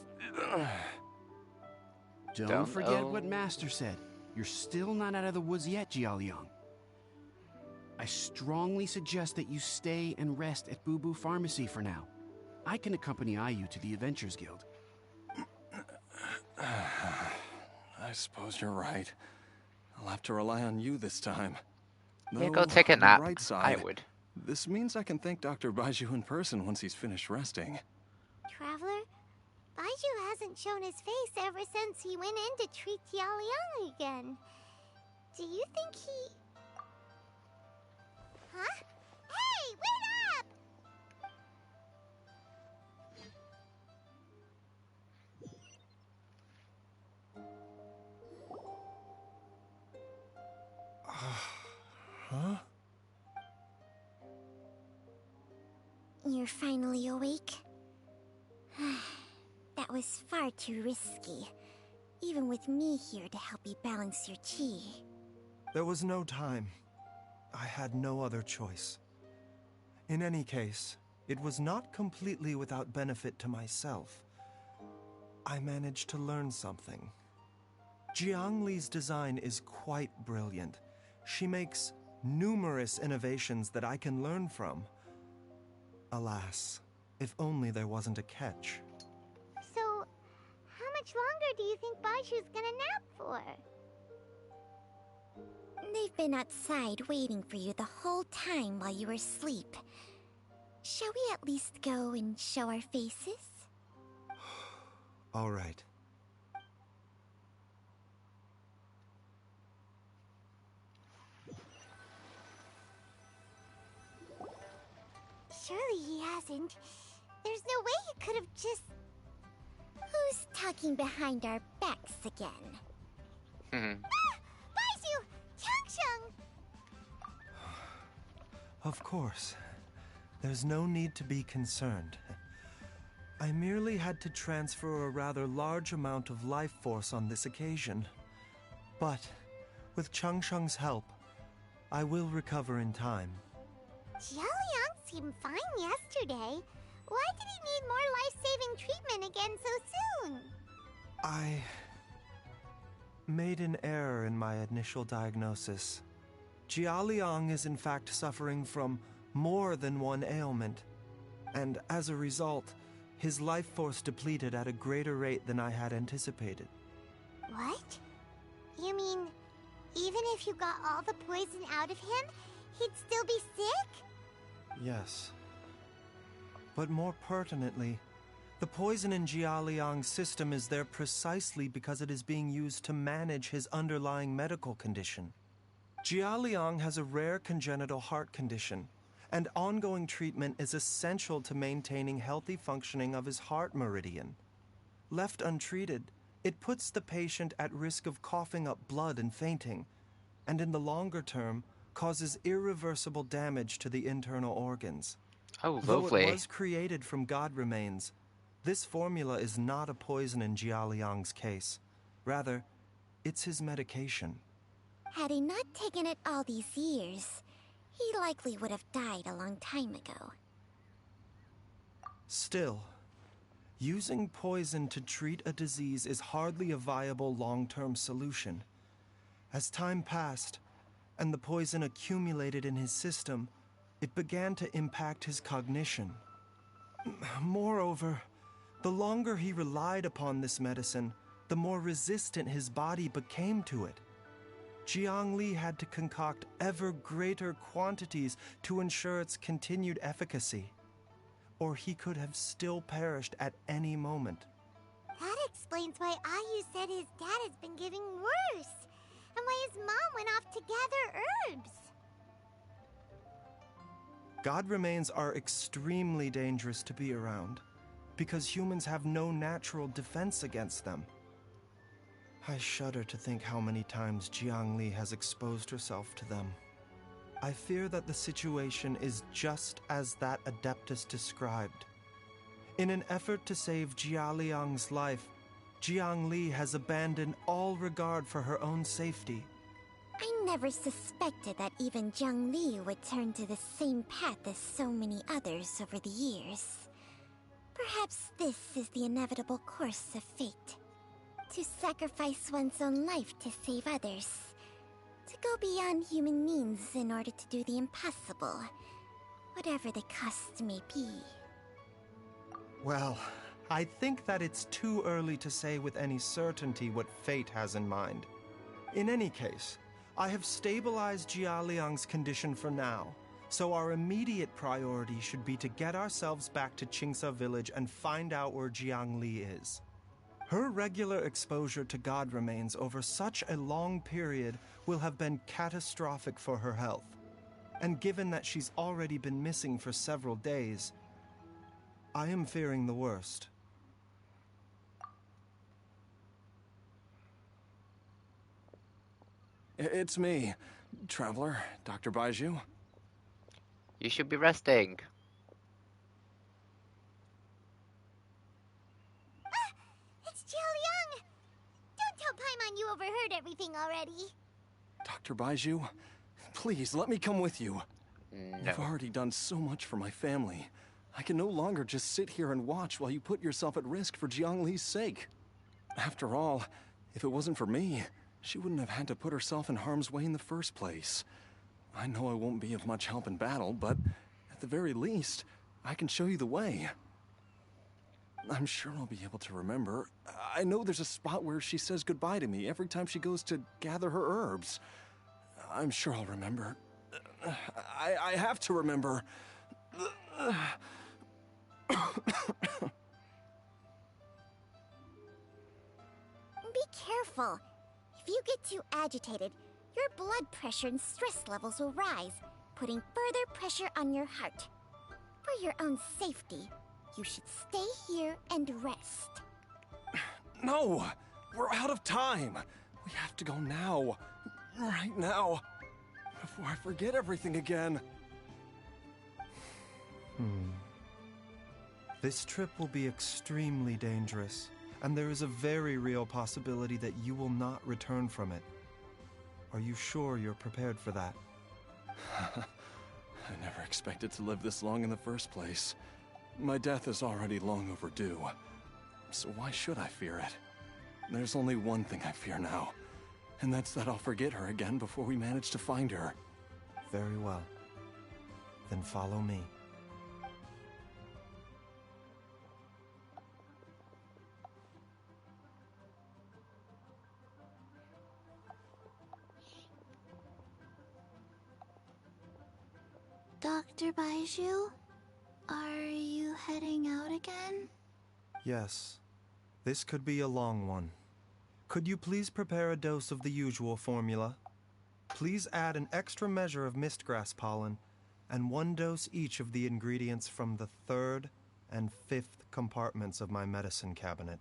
Don't forget what Master said. You're still not out of the woods yet, Jialiang. I strongly suggest that you stay and rest at Boo Boo Pharmacy for now. I can accompany IU to the Adventurers Guild. I suppose you're right. I'll have to rely on you this time. Yeah, go take a on the nap. bright I side, would. this means I can thank Dr. Baizhu in person once he's finished resting. Traveler, Baizhu hasn't shown his face ever since he went in to treat Jialiang again. Do you think he... Huh? Hey, wait up! Huh? You're finally awake? That was far too risky. Even with me here to help you balance your chi. There was no time. I had no other choice. In any case, it was not completely without benefit to myself. I managed to learn something. Jiang Li's design is quite brilliant. She makes numerous innovations that I can learn from. Alas, if only there wasn't a catch. So, how much longer do you think Baizhu's gonna nap for? They've been outside waiting for you the whole time while you were asleep. Shall we at least go and show our faces? All right. Surely he hasn't. There's no way he could have just... Who's talking behind our backs again? Baizhu! Changsheng! Of course. There's no need to be concerned. I merely had to transfer a rather large amount of life force on this occasion. But, with Changsheng's help, I will recover in time. Jialiang seemed fine yesterday. Why did he need more life-saving treatment again so soon? I made an error in my initial diagnosis. Jialiang is in fact suffering from more than one ailment, and as a result, his life force depleted at a greater rate than I had anticipated. What? You mean, even if you got all the poison out of him, he'd still be sick? Yes. But more pertinently, the poison in Jialiang's system is there precisely because it is being used to manage his underlying medical condition. Jialiang has a rare congenital heart condition, and ongoing treatment is essential to maintaining healthy functioning of his heart meridian. Left untreated, it puts the patient at risk of coughing up blood and fainting, and in the longer term, causes irreversible damage to the internal organs. Oh, Though lovely. it was created from god remains, this formula is not a poison in Jialiang's case. Rather, it's his medication. Had he not taken it all these years, he likely would have died a long time ago. Still, using poison to treat a disease is hardly a viable long-term solution. As time passed, and the poison accumulated in his system, it began to impact his cognition. Moreover, the longer he relied upon this medicine, the more resistant his body became to it. Jiangli had to concoct ever greater quantities to ensure its continued efficacy, or he could have still perished at any moment. That explains why Ayu said his dad has been getting worse, and why his mom went off to gather herbs. God remains are extremely dangerous to be around, because humans have no natural defense against them. I shudder to think how many times Jiangli has exposed herself to them. I fear that the situation is just as that Adeptus described. In an effort to save Jialiang's life, Jiangli has abandoned all regard for her own safety. I never suspected that even Jiangli would turn to the same path as so many others over the years. Perhaps this is the inevitable course of fate. To sacrifice one's own life to save others. To go beyond human means in order to do the impossible, whatever the cost may be. Well, I think that it's too early to say with any certainty what fate has in mind. In any case, I have stabilized Jialiang's condition for now, so our immediate priority should be to get ourselves back to Qingsa village and find out where Jiangli is. Her regular exposure to God remains over such a long period will have been catastrophic for her health. And given that she's already been missing for several days, I am fearing the worst. It's me, Traveler, Dr. Baizhu. You should be resting. It's Jialiang! Don't tell Paimon you overheard everything already. Dr. Baizhu, please let me come with you. No. You've already done so much for my family. I can no longer just sit here and watch while you put yourself at risk for Jiangli's sake. After all, if it wasn't for me, she wouldn't have had to put herself in harm's way in the first place. I know I won't be of much help in battle, but at the very least, I can show you the way. I'm sure I'll be able to remember. I know there's a spot where she says goodbye to me every time she goes to gather her herbs. I'm sure I'll remember. I have to remember. Be careful. If you get too agitated, your blood pressure and stress levels will rise, putting further pressure on your heart. For your own safety, you should stay here and rest. No! We're out of time! We have to go now. Right now. Before I forget everything again. This trip will be extremely dangerous, and there is a very real possibility that you will not return from it. Are you sure you're prepared for that? I never expected to live this long in the first place. My death is already long overdue. So why should I fear it? There's only one thing I fear now, and that's that I'll forget her again before we manage to find her. Very well. Then follow me. Dr. Baizhu, are you heading out again? Yes. This could be a long one. Could you please prepare a dose of the usual formula? Please add an extra measure of mistgrass pollen, and 1 dose each of the ingredients from the 3rd and 5th compartments of my medicine cabinet.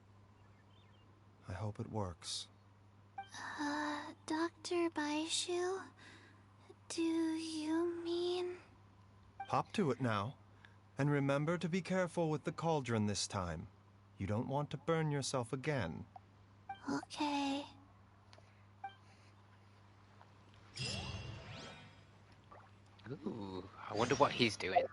I hope it works. Dr. Baizhu, do you mean... Hop to it now, and remember to be careful with the cauldron this time. You don't want to burn yourself again. Okay. Ooh, I wonder what he's doing.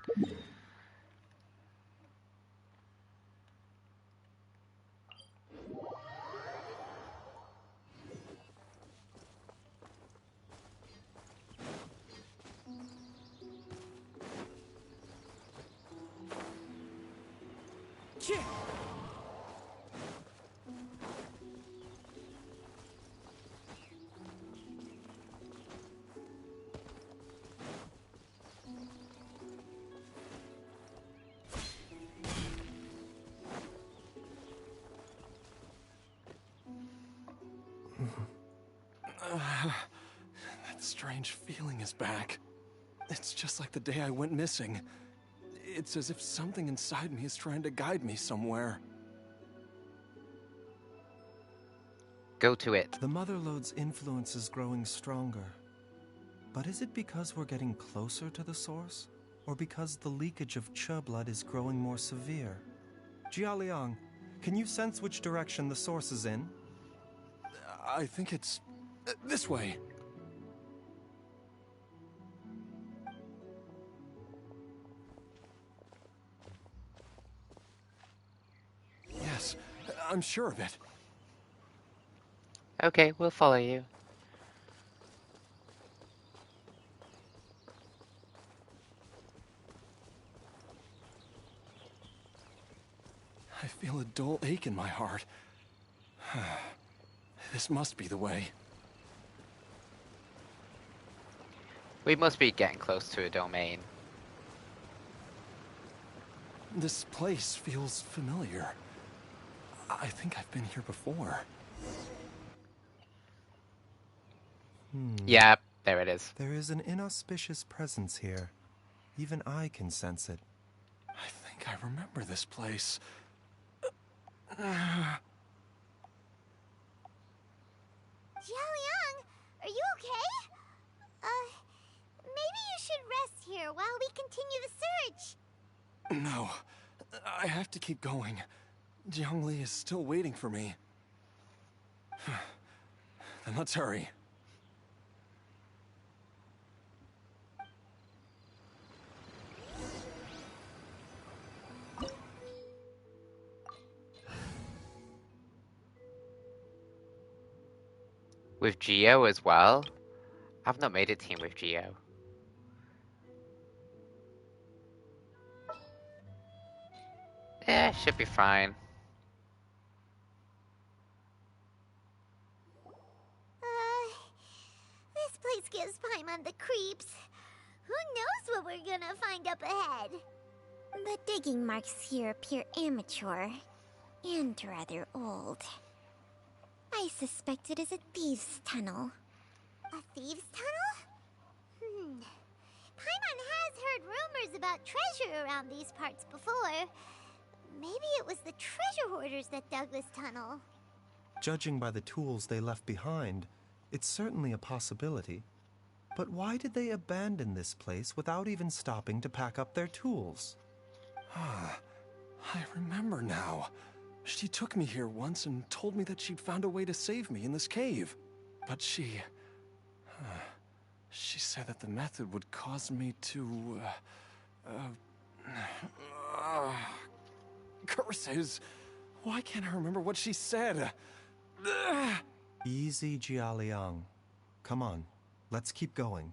That strange feeling is back. It's just like the day I went missing. It's as if something inside me is trying to guide me somewhere. Go to it. The Mother Lode's influence is growing stronger. But is it because we're getting closer to the source? Or because the leakage of Che blood is growing more severe? Jialiang, can you sense which direction the source is in? I think it's this way. Yes, I'm sure of it. Okay, we'll follow you. I feel a dull ache in my heart. This must be the way. We must be getting close to a domain. This place feels familiar. I think I've been here before. Yeah, there it is. There is an inauspicious presence here. Even I can sense it. I think I remember this place. Jialiang, are you okay? Maybe you should rest here while we continue the search. No, I have to keep going. Jiangli is still waiting for me. Then let's hurry. With Geo as well? I've not made a team with Geo. Yeah, should be fine. This place gives Paimon the creeps. Who knows what we're gonna find up ahead? The digging marks here appear immature and rather old. I suspect it is a thieves' tunnel. A thieves' tunnel? Paimon has heard rumors about treasure around these parts before. Maybe it was the treasure hoarders that dug this tunnel. Judging by the tools they left behind, it's certainly a possibility. But why did they abandon this place without even stopping to pack up their tools? I remember now. She took me here once and told me that she'd found a way to save me in this cave. But she said that the method would cause me to, curses. Why can't I remember what she said? Easy, Jialiang. Come on, let's keep going.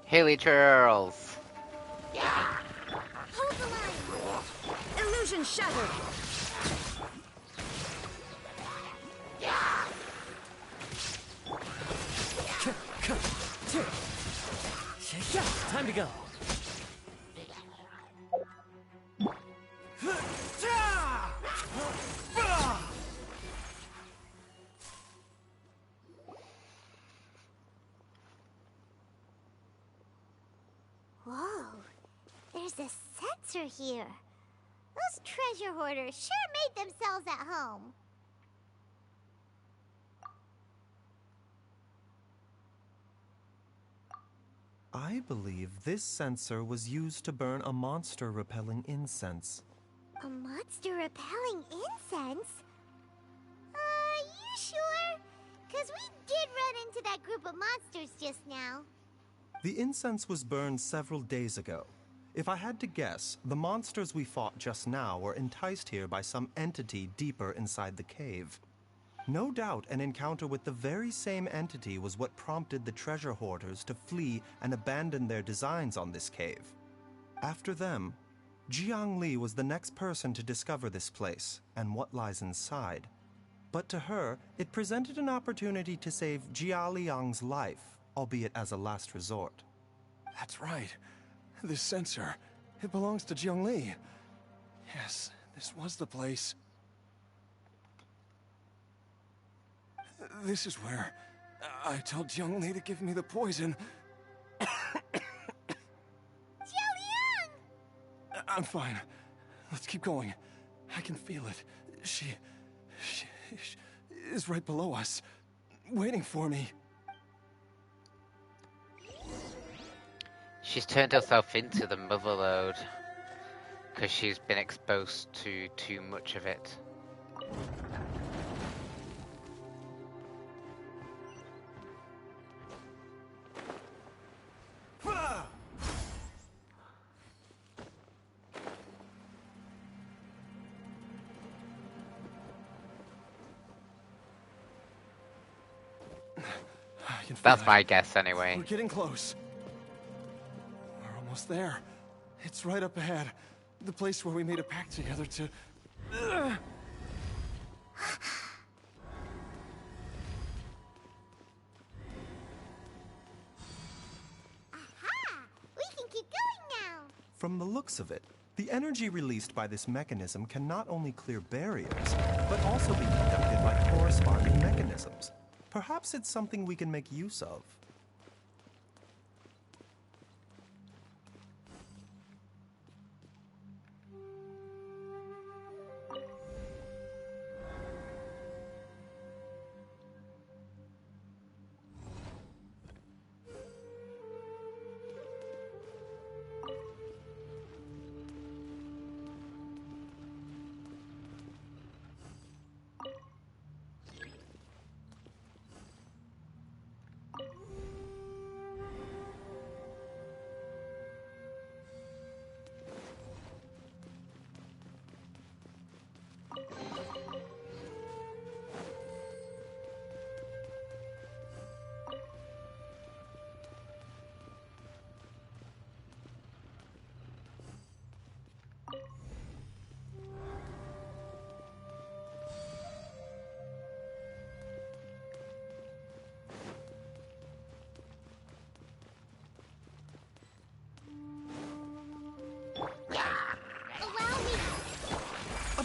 Haley Charles. Hold the line! Illusion shattered! Time to go. Whoa, there's a sensor here. Those treasure hoarders sure made themselves at home. I believe this sensor was used to burn a monster-repelling incense. A monster repelling incense? You sure? 'Cause we did run into that group of monsters just now. The incense was burned several days ago. If I had to guess, the monsters we fought just now were enticed here by some entity deeper inside the cave. No doubt an encounter with the very same entity was what prompted the treasure hoarders to flee and abandon their designs on this cave. After them, Jiang Li was the next person to discover this place and what lies inside. But to her, it presented an opportunity to save Jia Liang's life, albeit as a last resort. That's right. This sensor, it belongs to Jiang Li. Yes, this was the place. This is where I told Jiang Li to give me the poison. Jiao I'm fine. Let's keep going. I can feel it. She is right below us, waiting for me. She's turned herself into the motherlode because she's been exposed to too much of it. That's my guess anyway. We're getting close. We're almost there. It's right up ahead. The place where we made a pact together to... Aha! We can keep going now! From the looks of it, the energy released by this mechanism can not only clear barriers, but also be conducted by corresponding mechanisms. Perhaps it's something we can make use of.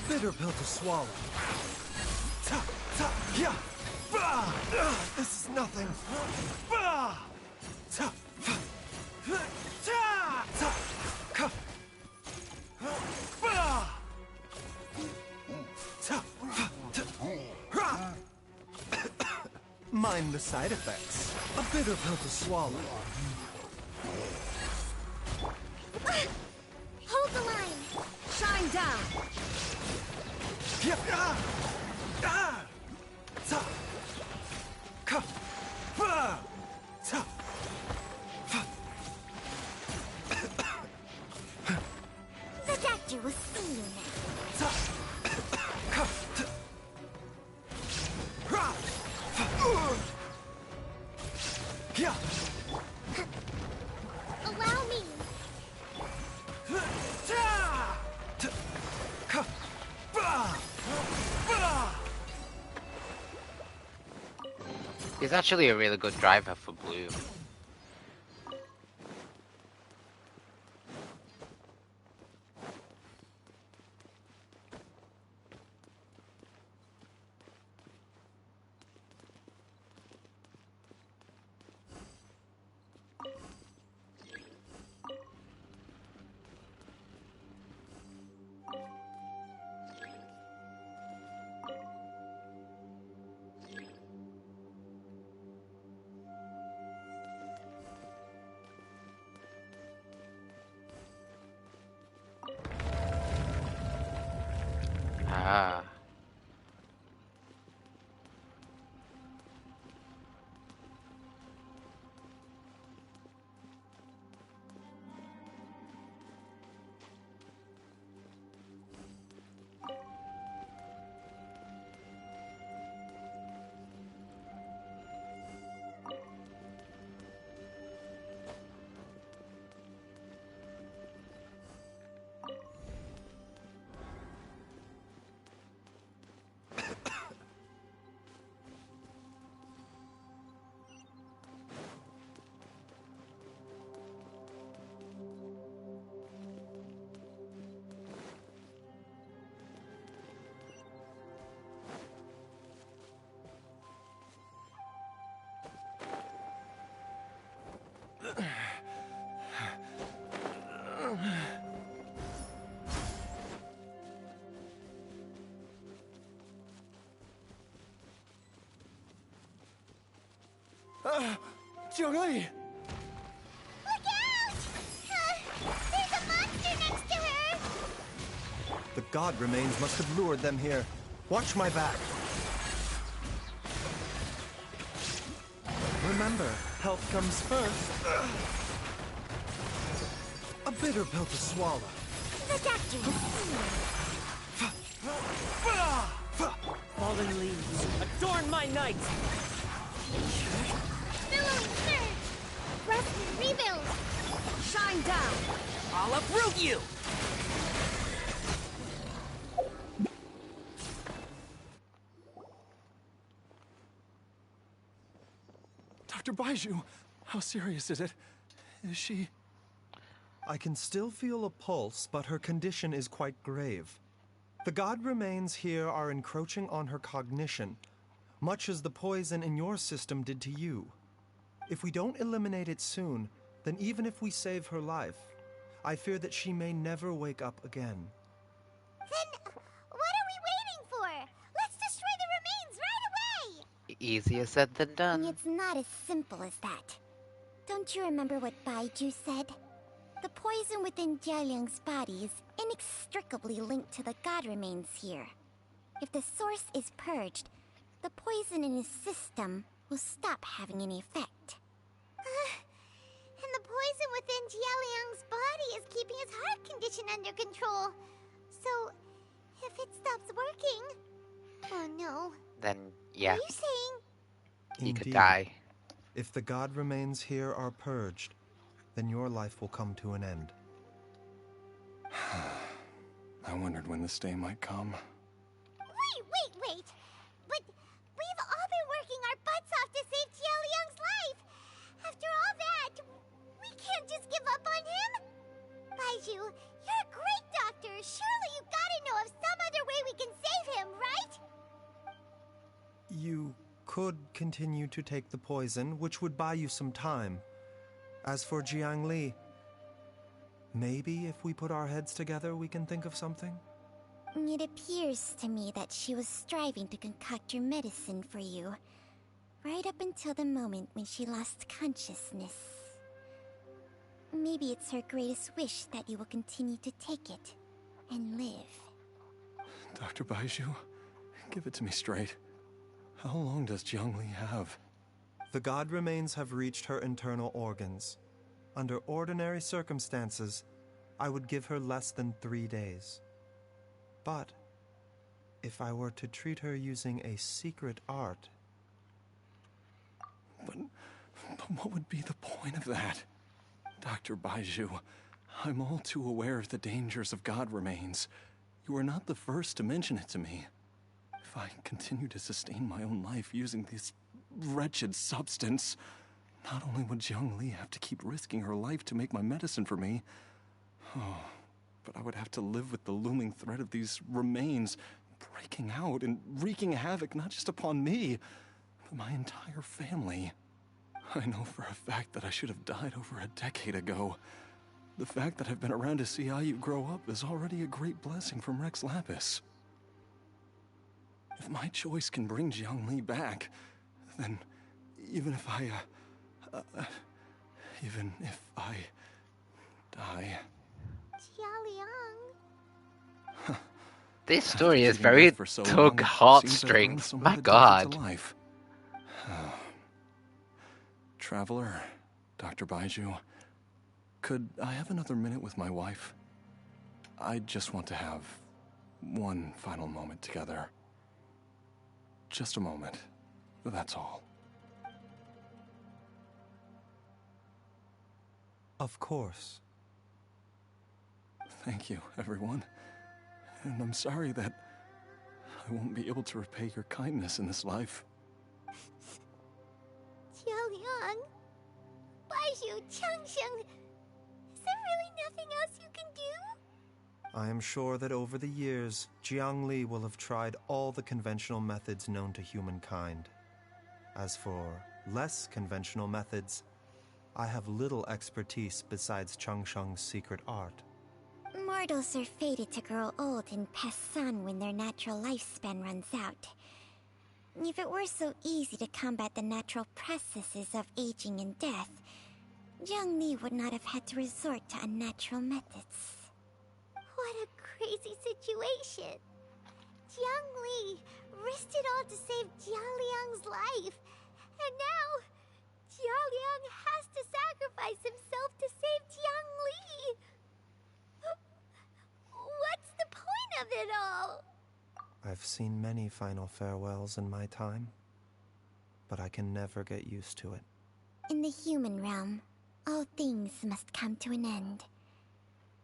Bitter pill to swallow. Ta, ta, yeah. Bah! This is nothing. Bah! Ta, ta, ta, ta, ka. Bah! Ta, ta, ra. Mind the side effects. A bitter pill to swallow. Hold the line! Shine down! The doctor will see you now. Allow me! He's actually a really good driver for Blue. Jiangli! Look out! There's a monster next to her! The god remains must have lured them here. Watch my back. Remember, health comes first. A bitter pill to swallow. The doctor was Fallen leaves, adorn my night! billowing surge! Rest and rebuild! Shine down! I'll uproot you! Dr. Baizhu, how serious is it? Is she... I can still feel a pulse, but her condition is quite grave. The god remains here are encroaching on her cognition, much as the poison in your system did to you. If we don't eliminate it soon, then even if we save her life, I fear that she may never wake up again. Then what are we waiting for? Let's destroy the remains right away! Easier said than done. It's not as simple as that. Don't you remember what Baizhu said? The poison within Jialiang's body is inextricably linked to the god remains here. If the source is purged, the poison in his system will stop having any effect. And the poison within Jialiang's body is keeping his heart condition under control. So, if it stops working... Oh no. Then, yeah, Are you saying... he could Indeed. die. If the god remains here are purged, then your life will come to an end. I wondered when this day might come. Wait! But we've all been working our butts off to save Jialiang's life! After all that, we can't just give up on him! Baizhu, you're a great doctor! Surely you gotta know of some other way we can save him, right? You could continue to take the poison, which would buy you some time. As for Jiangli, maybe if we put our heads together, we can think of something? It appears to me that she was striving to concoct your medicine for you, right up until the moment when she lost consciousness. Maybe it's her greatest wish that you will continue to take it and live. Dr. Baizhu, give it to me straight. How long does Jiangli have? The god remains have reached her internal organs. Under ordinary circumstances, I would give her less than 3 days. But if I were to treat her using a secret art... But what would be the point of that? Dr. Baizhu, I'm all too aware of the dangers of god remains. You are not the first to mention it to me. If I continue to sustain my own life using this wretched substance, not only would Jiangli have to keep risking her life to make my medicine for me, but I would have to live with the looming threat of these remains breaking out and wreaking havoc not just upon me, but my entire family. I know for a fact that I should have died over a decade ago. The fact that I've been around to see how you grow up is already a great blessing from Rex Lapis. If my choice can bring Jiangli back, then even if I die... Jialiang. This story is Keeping very death for so long, tug it seems I've heartstrings. grown somewhat My addicted god. to life. Traveler, Dr. Baizhu, could I have another minute with my wife? I just want to have one final moment together. Just a moment. That's all. Of course. Thank you, everyone. And I'm sorry that I won't be able to repay your kindness in this life. Jialiang. Baizhu, Changsheng. Is there really nothing else you can do? I am sure that over the years, Jiangli will have tried all the conventional methods known to humankind. As for less conventional methods, I have little expertise besides Changsheng's secret art. Mortals are fated to grow old and pass on when their natural lifespan runs out. If it were so easy to combat the natural processes of aging and death, Zhongli would not have had to resort to unnatural methods. What a crazy situation! Zhongli risked it all to save Jialiang's life, and now Jialiang has to sacrifice himself to save Jiangli! What's the point of it all? I've seen many final farewells in my time, but I can never get used to it. In the human realm, all things must come to an end.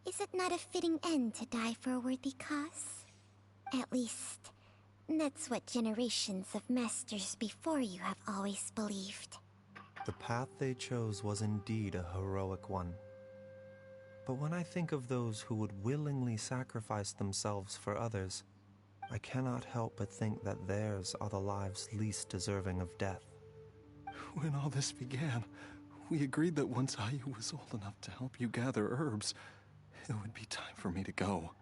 Is it not a fitting end to die for a worthy cause? At least, that's what generations of masters before you have always believed. The path they chose was indeed a heroic one. But when I think of those who would willingly sacrifice themselves for others, I cannot help but think that theirs are the lives least deserving of death. When all this began, we agreed that once Ayu was old enough to help you gather herbs, it would be time for me to go.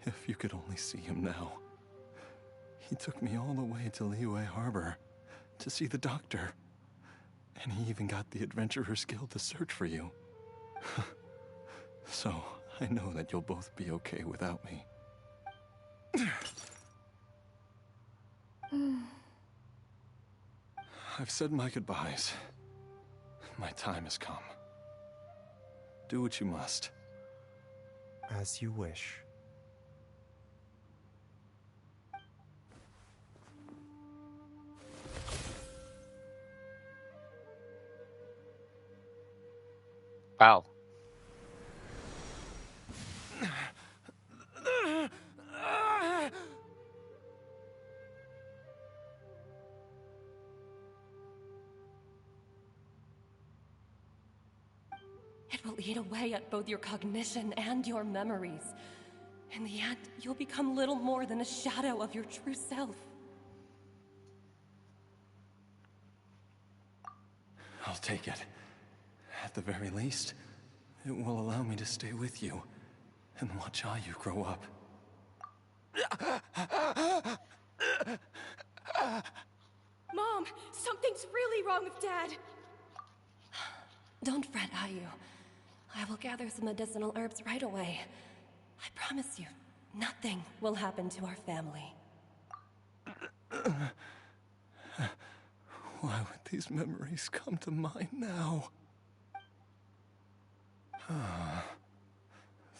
If you could only see him now. He took me all the way to Liyue Harbor to see the doctor. And he even got the Adventurers Guild to search for you. So, I know that you'll both be okay without me. I've said my goodbyes. My time has come. Do what you must. As you wish. Wow. It will eat away at both your cognition and your memories. In the end, you'll become little more than a shadow of your true self. I'll take it. At the very least, it will allow me to stay with you and watch Ayu grow up. Mom, something's really wrong with Dad. Don't fret, Ayu. I will gather some medicinal herbs right away. I promise you, nothing will happen to our family. Why would these memories come to mind now?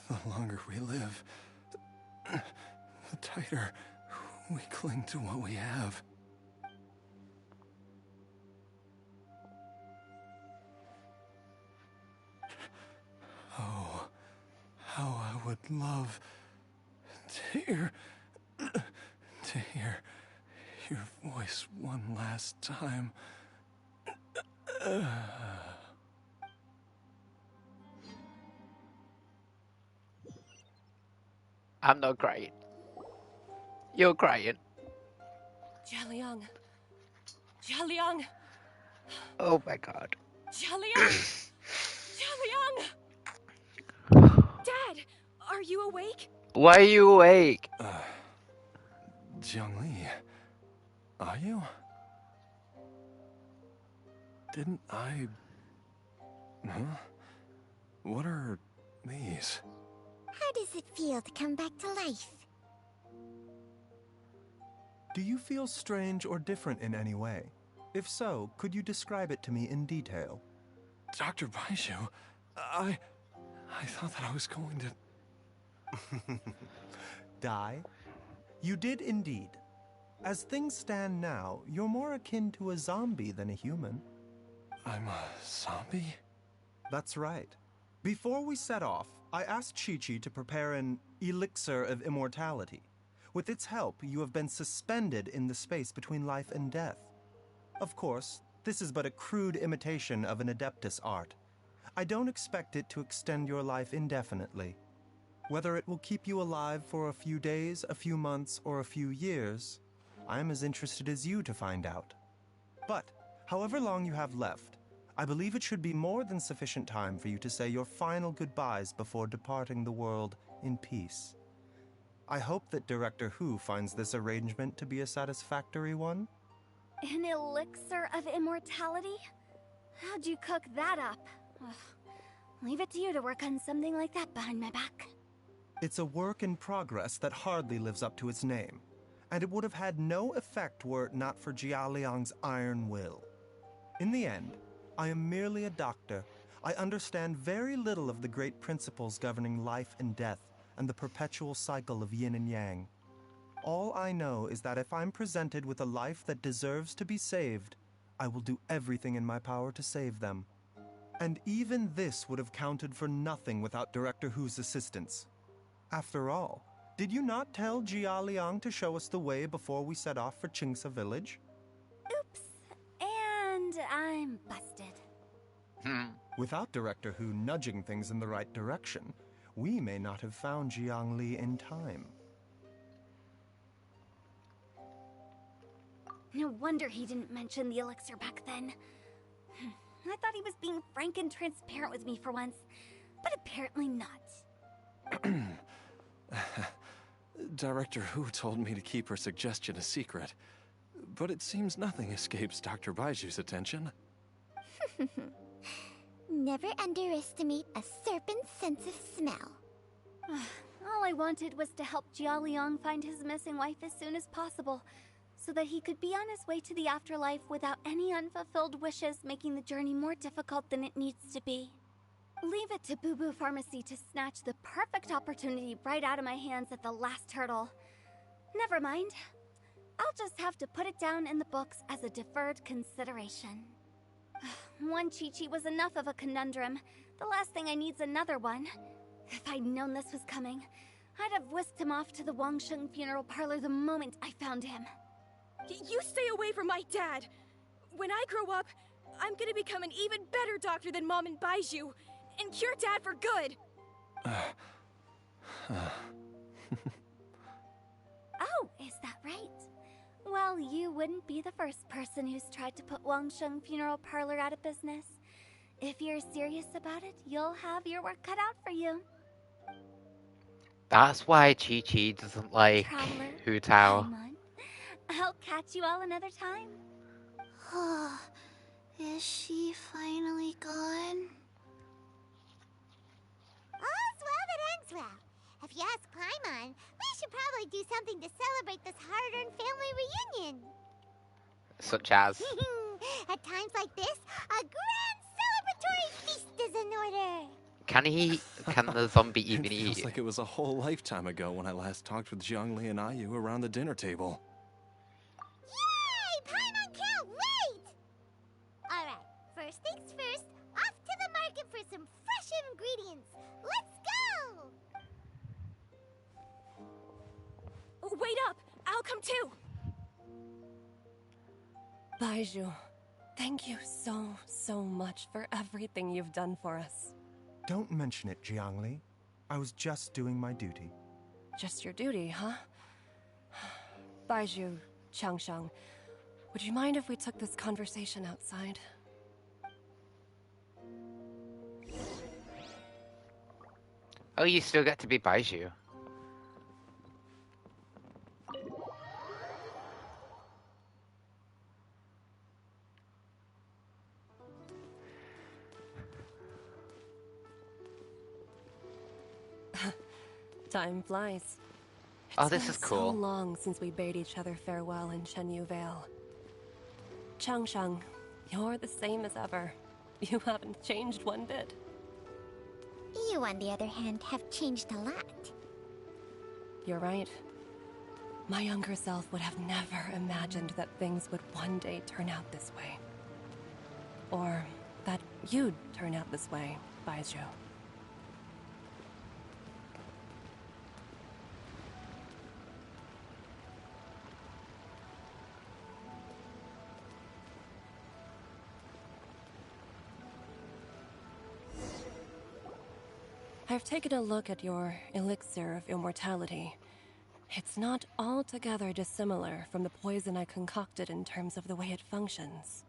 The longer we live, the tighter we cling to what we have. Oh, how I would love to hear your voice one last time. I'm not crying. You're crying. Jialiang. Jialiang. Oh my god. Jialiang! Jialiang! Dad, are you awake? Why are you awake? Zhongli, are you? Didn't I... Huh? What are these? How does it feel to come back to life? Do you feel strange or different in any way? If so, could you describe it to me in detail? Dr. Baizhu, I thought that I was going to... Die? You did indeed. As things stand now, you're more akin to a zombie than a human. I'm a zombie? That's right. Before we set off, I asked Chi-Chi to prepare an elixir of immortality. With its help, you have been suspended in the space between life and death. Of course, this is but a crude imitation of an Adeptus art. I don't expect it to extend your life indefinitely. Whether it will keep you alive for a few days, a few months, or a few years, I am as interested as you to find out. But, however long you have left, I believe it should be more than sufficient time for you to say your final goodbyes before departing the world in peace. I hope that Director Hu finds this arrangement to be a satisfactory one. An elixir of immortality? How'd you cook that up? Ugh. Leave it to you to work on something like that behind my back. It's a work in progress that hardly lives up to its name, and it would have had no effect were it not for Jia Liang's iron will. In the end, I am merely a doctor. I understand very little of the great principles governing life and death and the perpetual cycle of yin and yang. All I know is that if I'm presented with a life that deserves to be saved, I will do everything in my power to save them. And even this would have counted for nothing without Director Hu's assistance. After all, did you not tell Jia Liang to show us the way before we set off for Qingsa village? Oops. And I'm busted. Without Director Hu nudging things in the right direction, we may not have found Jiangli in time. No wonder he didn't mention the elixir back then. I thought he was being frank and transparent with me for once, but apparently not. Director Hu told me to keep her suggestion a secret, but it seems nothing escapes Dr. Baizhu's attention. Never underestimate a serpent's sense of smell. All I wanted was to help Jia Liang find his missing wife as soon as possible, so that he could be on his way to the afterlife without any unfulfilled wishes making the journey more difficult than it needs to be. Leave it to Boo Boo Pharmacy to snatch the perfect opportunity right out of my hands at the last hurdle. Never mind. I'll just have to put it down in the books as a deferred consideration. One Chi-Chi was enough of a conundrum. The last thing I need's another one. If I'd known this was coming, I'd have whisked him off to the Wangsheng funeral parlor the moment I found him. You stay away from my dad! When I grow up, I'm gonna become an even better doctor than Mom and Baizhu, and cure Dad for good! Oh, is that right? Well, you wouldn't be the first person who's tried to put Wangsheng funeral parlor out of business. If you're serious about it, you'll have your work cut out for you. That's why Chi-Chi doesn't like Traveler, Hu Tao. Paimon, I'll catch you all another time. Is she finally gone? All's well that ends well. If you ask Paimon, we should probably do something to celebrate this hard-earned family reunion. Such as? At times like this, a grand celebratory feast is in order. Can the zombie even It feels eat? like it was a whole lifetime ago when I last talked with Jiangli and Ayu around the dinner table. Yay! Paimon can't wait! Alright, first things first, off to the market for some fresh ingredients. Let's go! Wait up! I'll come too! Baizhu, thank you so much for everything you've done for us. Don't mention it, Jiangli. I was just doing my duty. Just your duty, huh? Baizhu, Changsheng, would you mind if we took this conversation outside? Oh, you still get to be Baizhu. Time flies. Oh, this is It's been cool. so long since we bade each other farewell in Chenyu Vale. Changsheng, you're the same as ever. You haven't changed one bit. You, on the other hand, have changed a lot. You're right. My younger self would have never imagined that things would one day turn out this way. Or that you'd turn out this way, Baizhu. I've taken a look at your elixir of immortality. It's not altogether dissimilar from the poison I concocted in terms of the way it functions.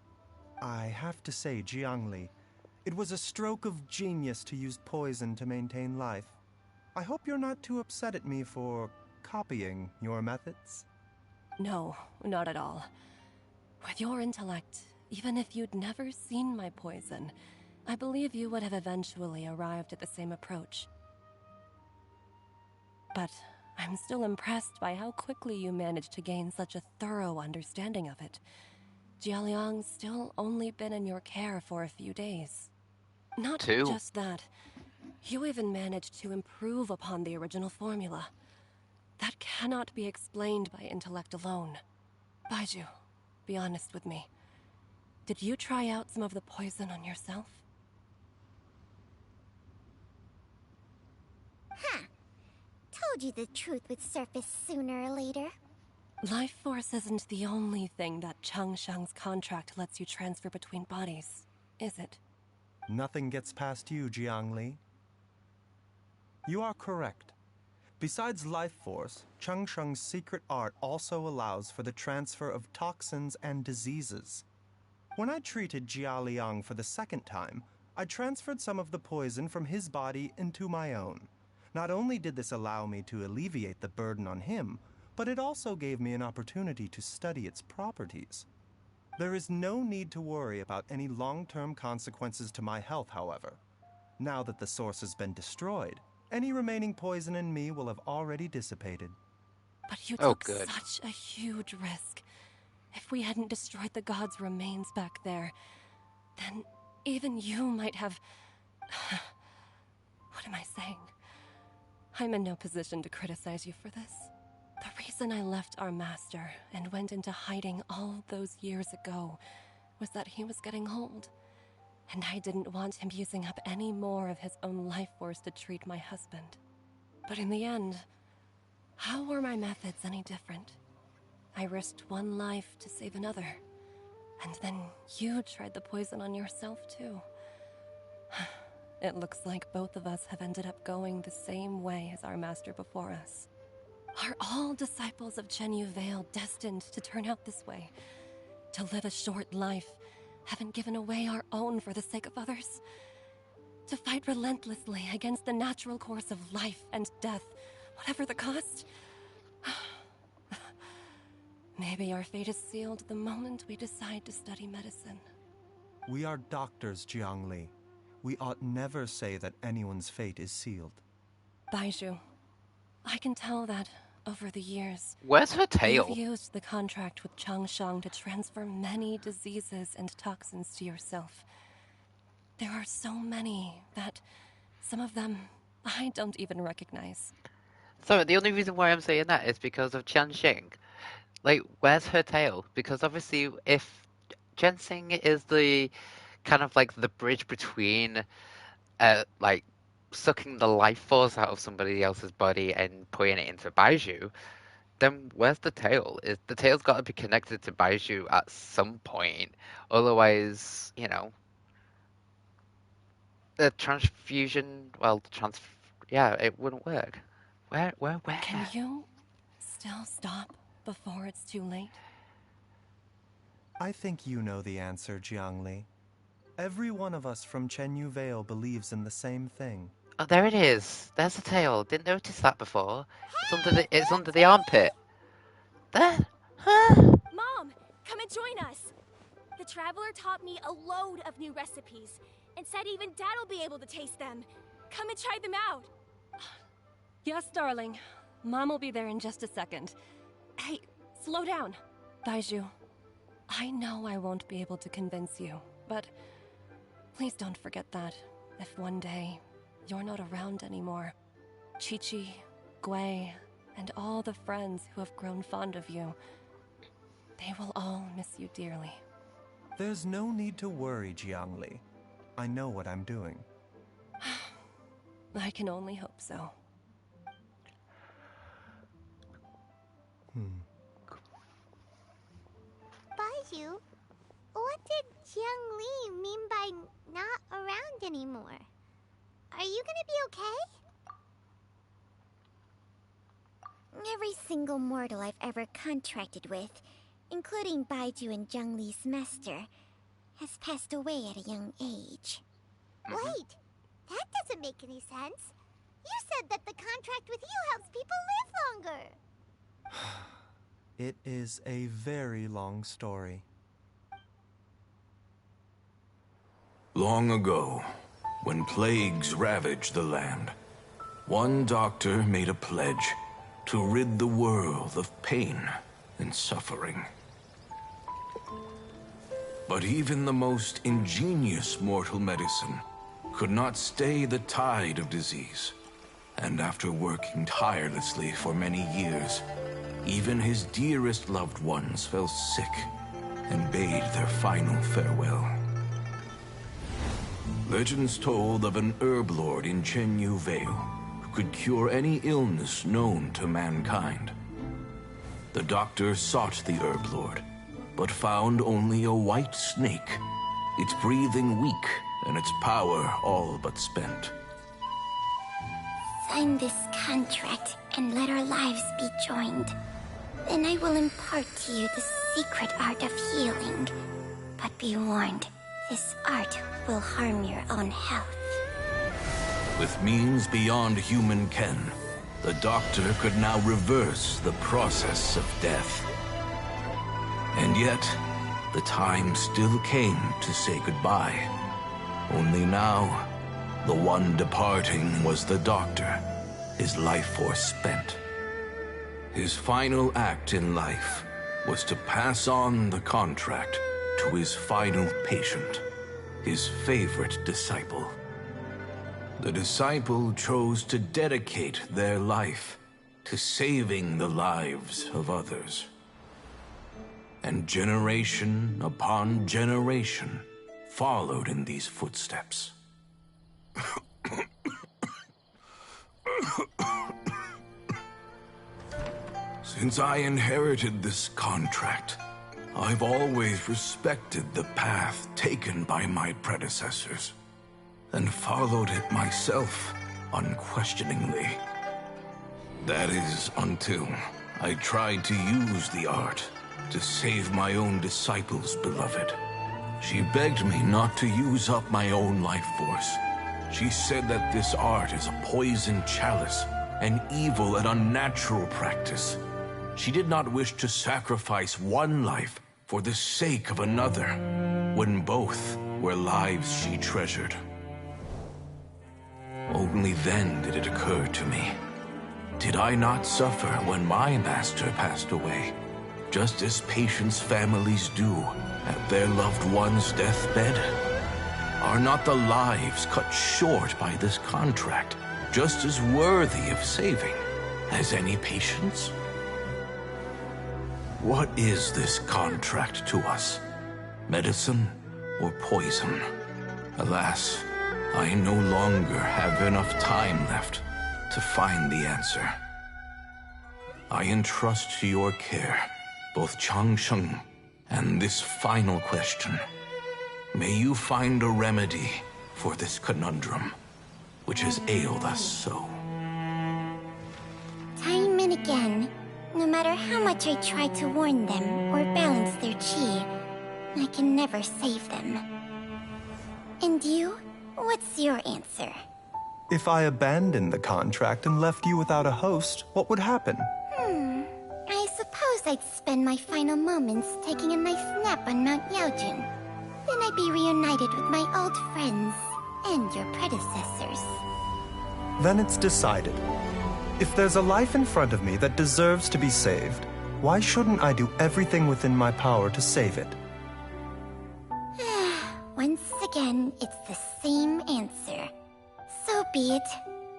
I have to say, Jiangli, it was a stroke of genius to use poison to maintain life. I hope you're not too upset at me for copying your methods? No, not at all. With your intellect, even if you'd never seen my poison, I believe you would have eventually arrived at the same approach. But I'm still impressed by how quickly you managed to gain such a thorough understanding of it. Jialiang's still only been in your care for a few days. Not 2. just that, you even managed to improve upon the original formula. That cannot be explained by intellect alone. Baizhu, be honest with me. Did you try out some of the poison on yourself? Huh. Told you the truth would surface sooner or later. Life force isn't the only thing that Changshang's contract lets you transfer between bodies, is it? Nothing gets past you, Jiangli. You are correct. Besides life force, Changsheng's secret art also allows for the transfer of toxins and diseases. When I treated Jia Liang for the second time, I transferred some of the poison from his body into my own. Not only did this allow me to alleviate the burden on him, but it also gave me an opportunity to study its properties. There is no need to worry about any long-term consequences to my health, however. Now that the source has been destroyed, any remaining poison in me will have already dissipated. But you Oh, took good. such a huge risk. If we hadn't destroyed the god's remains back there, then even you might have... What am I saying? I'm in no position to criticize you for this. The reason I left our master and went into hiding all those years ago was that he was getting old, and I didn't want him using up any more of his own life force to treat my husband. But in the end, how were my methods any different? I risked one life to save another, and then you tried the poison on yourself too. It looks like both of us have ended up going the same way as our master before us. Are all disciples of Chenyu Vale destined to turn out this way? To live a short life, having given away our own for the sake of others? To fight relentlessly against the natural course of life and death, whatever the cost? Maybe our fate is sealed the moment we decide to study medicine. We are doctors, Jiangli. We ought never say that anyone's fate is sealed. Baizhu, I can tell that, over the years, Where's her tail? you've used the contract with Changshang to transfer many diseases and toxins to yourself. There are so many that some of them I don't even recognize. So the only reason why I'm saying that is because of Qianxing. Like, where's her tail? Because obviously, if Ginseng is the kind of like the bridge between, like, sucking the life force out of somebody else's body and putting it into Baizhu, then where's the tail? Is the tail's got to be connected to Baizhu at some point? Otherwise, you know, the transfusion, well, yeah, it wouldn't work. Where? Can you still stop before it's too late? I think you know the answer, Jiangli. Every one of us from Chenyu Vale believes in the same thing. Oh, there it is. There's the tail. Didn't notice that before. It's under the armpit. There. Huh? Mom, come and join us. The Traveler taught me a load of new recipes and said even Dad will be able to taste them. Come and try them out. Yes, darling. Mom will be there in just a second. Hey, slow down. Baizhu, I know I won't be able to convince you, but please don't forget that if one day you're not around anymore, Chi-Chi, Gui, and all the friends who have grown fond of you, they will all miss you dearly. There's no need to worry, Jiangli. I know what I'm doing. I can only hope so. Baizhu, what did Jiang Li mean by not around anymore? Are you gonna be okay? Every single mortal I've ever contracted with, including Baizhu and Jiang Li's master, has passed away at a young age. Wait, that doesn't make any sense. You said that the contract with you helps people live longer. It is a very long story. Long ago, when plagues ravaged the land, one doctor made a pledge to rid the world of pain and suffering. But even the most ingenious mortal medicine could not stay the tide of disease. And after working tirelessly for many years, even his dearest loved ones fell sick and bade their final farewell. Legends told of an herb lord in Chenyu Vale who could cure any illness known to mankind. The doctor sought the herb lord, but found only a white snake, its breathing weak and its power all but spent. Sign this contract and let our lives be joined. Then I will impart to you the secret art of healing. But be warned, this art will harm your own health. With means beyond human ken, the doctor could now reverse the process of death. And yet, the time still came to say goodbye. Only now, the one departing was the doctor, his life force spent. His final act in life was to pass on the contract to his final patient, his favorite disciple. The disciple chose to dedicate their life to saving the lives of others. And generation upon generation followed in these footsteps. Since I inherited this contract, I've always respected the path taken by my predecessors, and followed it myself unquestioningly. That is, until I tried to use the art to save my own disciple's beloved. She begged me not to use up my own life force. She said that this art is a poison chalice, an evil and unnatural practice. She did not wish to sacrifice one life for the sake of another, when both were lives she treasured. Only then did it occur to me. Did I not suffer when my master passed away, just as patients' families do at their loved one's deathbed? Are not the lives cut short by this contract just as worthy of saving as any patient's? What is this contract to us? Medicine or poison? Alas, I no longer have enough time left to find the answer. I entrust to your care both Changsheng and this final question. May you find a remedy for this conundrum, which has ailed us so. Time and again, no matter how much I try to warn them or balance their chi, I can never save them. And you? What's your answer? If I abandoned the contract and left you without a host, what would happen? I suppose I'd spend my final moments taking a nice nap on Mount Yaojun. Then I'd be reunited with my old friends and your predecessors. Then it's decided. If there's a life in front of me that deserves to be saved, why shouldn't I do everything within my power to save it? Once again, it's the same answer. So be it.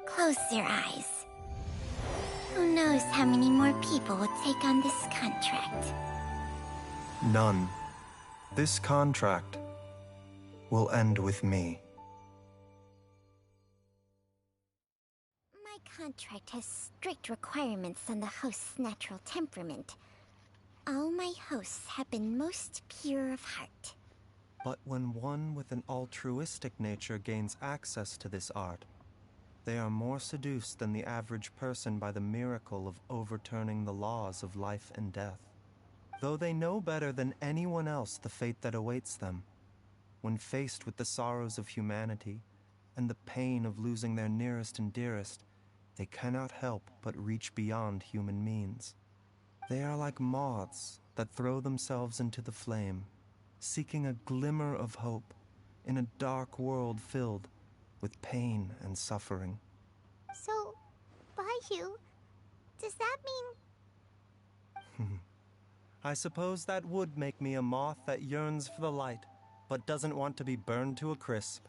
Close your eyes. Who knows how many more people will take on this contract? None. This contract will end with me. My contract has strict requirements on the host's natural temperament. All my hosts have been most pure of heart. But when one with an altruistic nature gains access to this art, they are more seduced than the average person by the miracle of overturning the laws of life and death. Though they know better than anyone else the fate that awaits them, when faced with the sorrows of humanity and the pain of losing their nearest and dearest, they cannot help but reach beyond human means. They are like moths that throw themselves into the flame, seeking a glimmer of hope in a dark world filled with pain and suffering. So, Baizhu, does that mean... I suppose that would make me a moth that yearns for the light, but doesn't want to be burned to a crisp.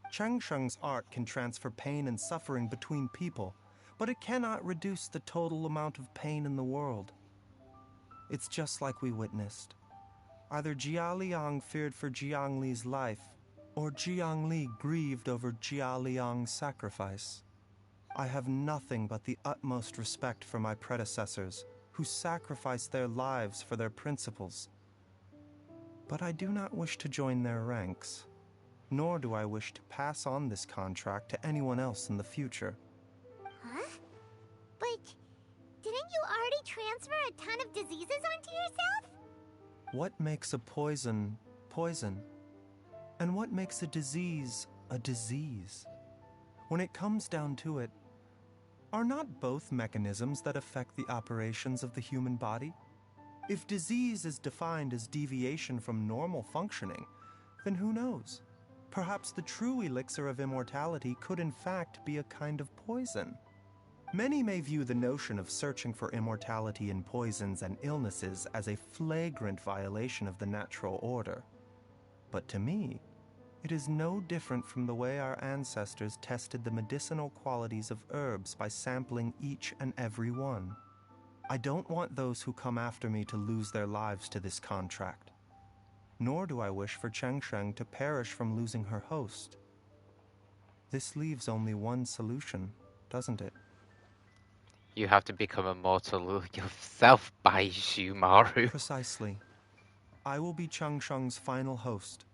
Cheng Sheng's art can transfer pain and suffering between people, but it cannot reduce the total amount of pain in the world. It's just like we witnessed. Either Jia Liang feared for Jiang Li's life, or Jiang Li grieved over Jia Liang's sacrifice. I have nothing but the utmost respect for my predecessors, who sacrificed their lives for their principles. But I do not wish to join their ranks, nor do I wish to pass on this contract to anyone else in the future. Huh? But didn't you already transfer a ton of diseases onto yourself? What makes a poison poison? And what makes a disease a disease? When it comes down to it, are not both mechanisms that affect the operations of the human body? If disease is defined as deviation from normal functioning, then who knows? Perhaps the true elixir of immortality could in fact be a kind of poison. Many may view the notion of searching for immortality in poisons and illnesses as a flagrant violation of the natural order. But to me, it is no different from the way our ancestors tested the medicinal qualities of herbs by sampling each and every one. I don't want those who come after me to lose their lives to this contract. Nor do I wish for Cheng Sheng to perish from losing her host. This leaves only one solution, doesn't it? You have to become immortal yourself, Baizhu-maru. Precisely. I will be Cheng Sheng's final host,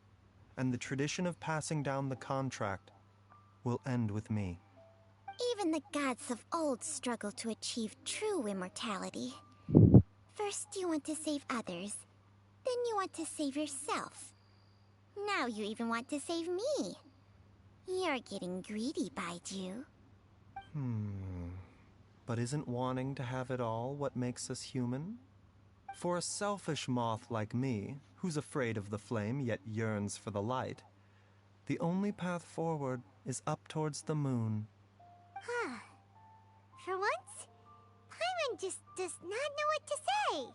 and the tradition of passing down the contract will end with me. Even the gods of old struggle to achieve true immortality. First you want to save others, then you want to save yourself. Now you even want to save me. You're getting greedy, Baizhu. But isn't wanting to have it all what makes us human? For a selfish moth like me, who's afraid of the flame yet yearns for the light, the only path forward is up towards the moon. Huh. For once, Paimon just does not know what to say.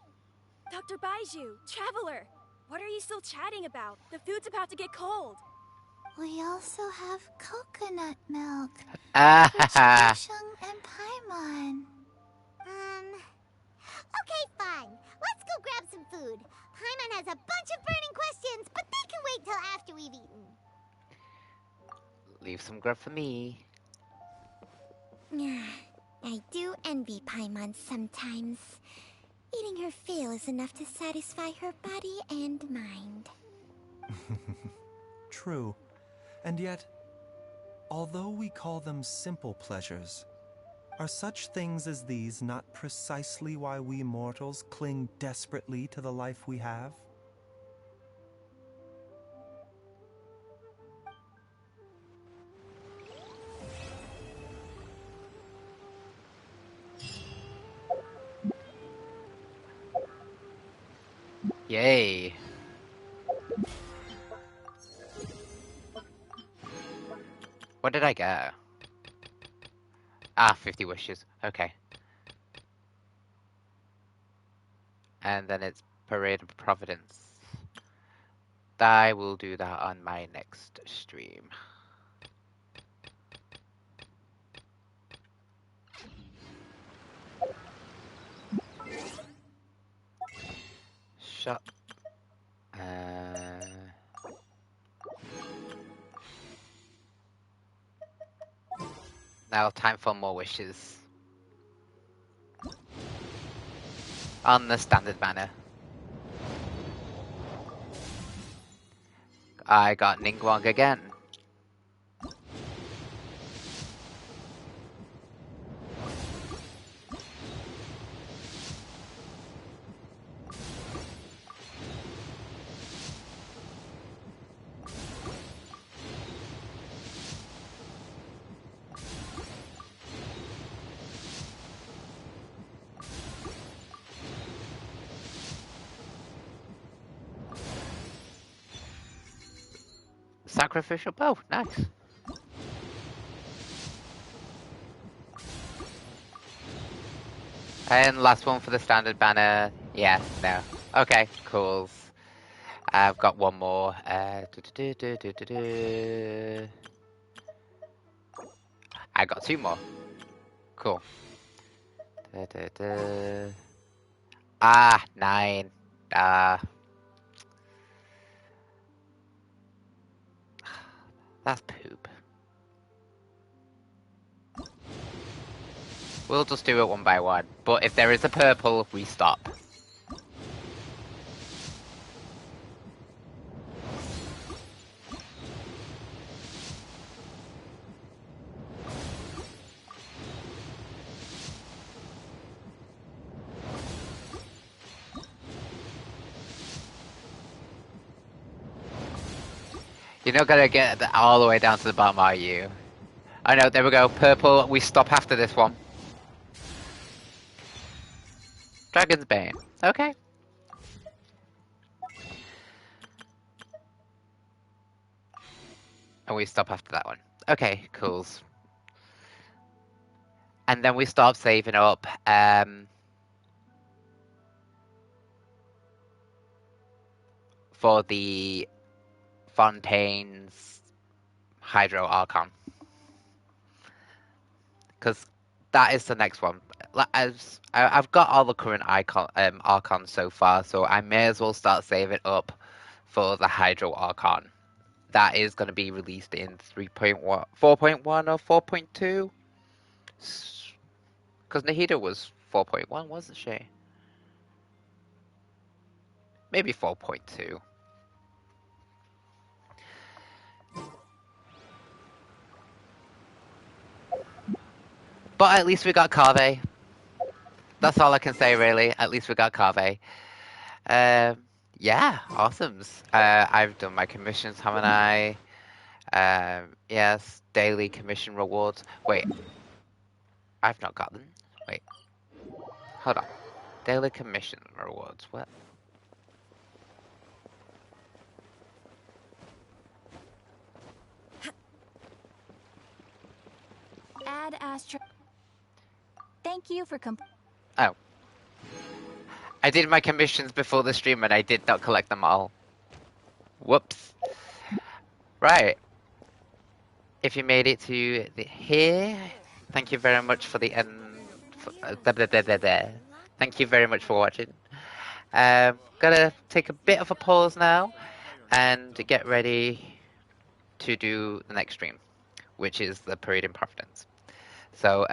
Dr. Baizhu, Traveler, what are you still chatting about? The food's about to get cold. We also have coconut milk. Ah, For Cheng Sheng and Paimon. Okay, fine. Let's go grab some food. Paimon has a bunch of burning questions, but they can wait till after we've eaten. Leave some grub for me. I do envy Paimon sometimes. Eating her fill is enough to satisfy her body and mind. True. And yet, although we call them simple pleasures, are such things as these not precisely why we mortals cling desperately to the life we have? Yay. What did I get? Ah, 50 wishes. Okay. And then it's Parade of Providence. I will do that on my next stream. Shop. Now time for more wishes. On the standard banner. I got Ningguang again. Sacrificial bow. Nice. And last one for the standard banner. Yeah, no. Okay, cool. I've got one more. I got two more. Cool. Ah, 9. That's poop. We'll just do it one by one. But if there is a purple, we stop. You're not gonna get all the way down to the bottom, are you? I know, there we go. Purple, we stop after this one. Dragon's Bane. Okay. And we stop after that one. Okay, cool. And then we start saving up. For the Fontaine's Hydro Archon. Because that is the next one. As I've got all the current Archons so far, so I may as well start saving up for the Hydro Archon. That is going to be released in 3.1, 4.1 or 4.2. Because Nahida was 4.1, wasn't she? Maybe 4.2. But at least we got Carve. That's all I can say, really. At least we got Carve. Yeah, awesomes. I've done my commissions, haven't I? Yes, daily commission rewards. Wait, I've not got them. Wait, hold on. Daily commission rewards. What? Ad Astra. Thank you for Oh. I did my commissions before the stream and I did not collect them all. Whoops. Right. If you made it to here, thank you very much for the end. Thank you very much for watching. Gonna take a bit of a pause now and get ready to do the next stream, which is the Parade in Providence. So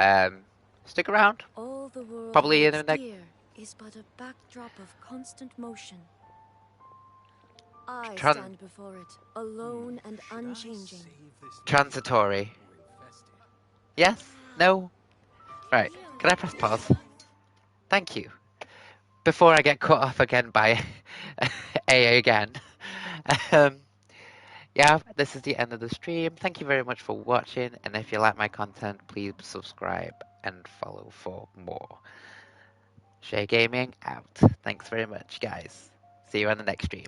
stick around. All the world Probably in the holds next. dear is but a backdrop of constant motion. I Tran- stand before it, alone and unchanging. Transitory. Yes? No? Right. Can I press pause? Thank you. Before I get cut off again by AA again. Yeah, this is the end of the stream. Thank you very much for watching. And if you like my content, please subscribe and follow for more. Shay Gaming out. Thanks very much, guys. See you on the next stream.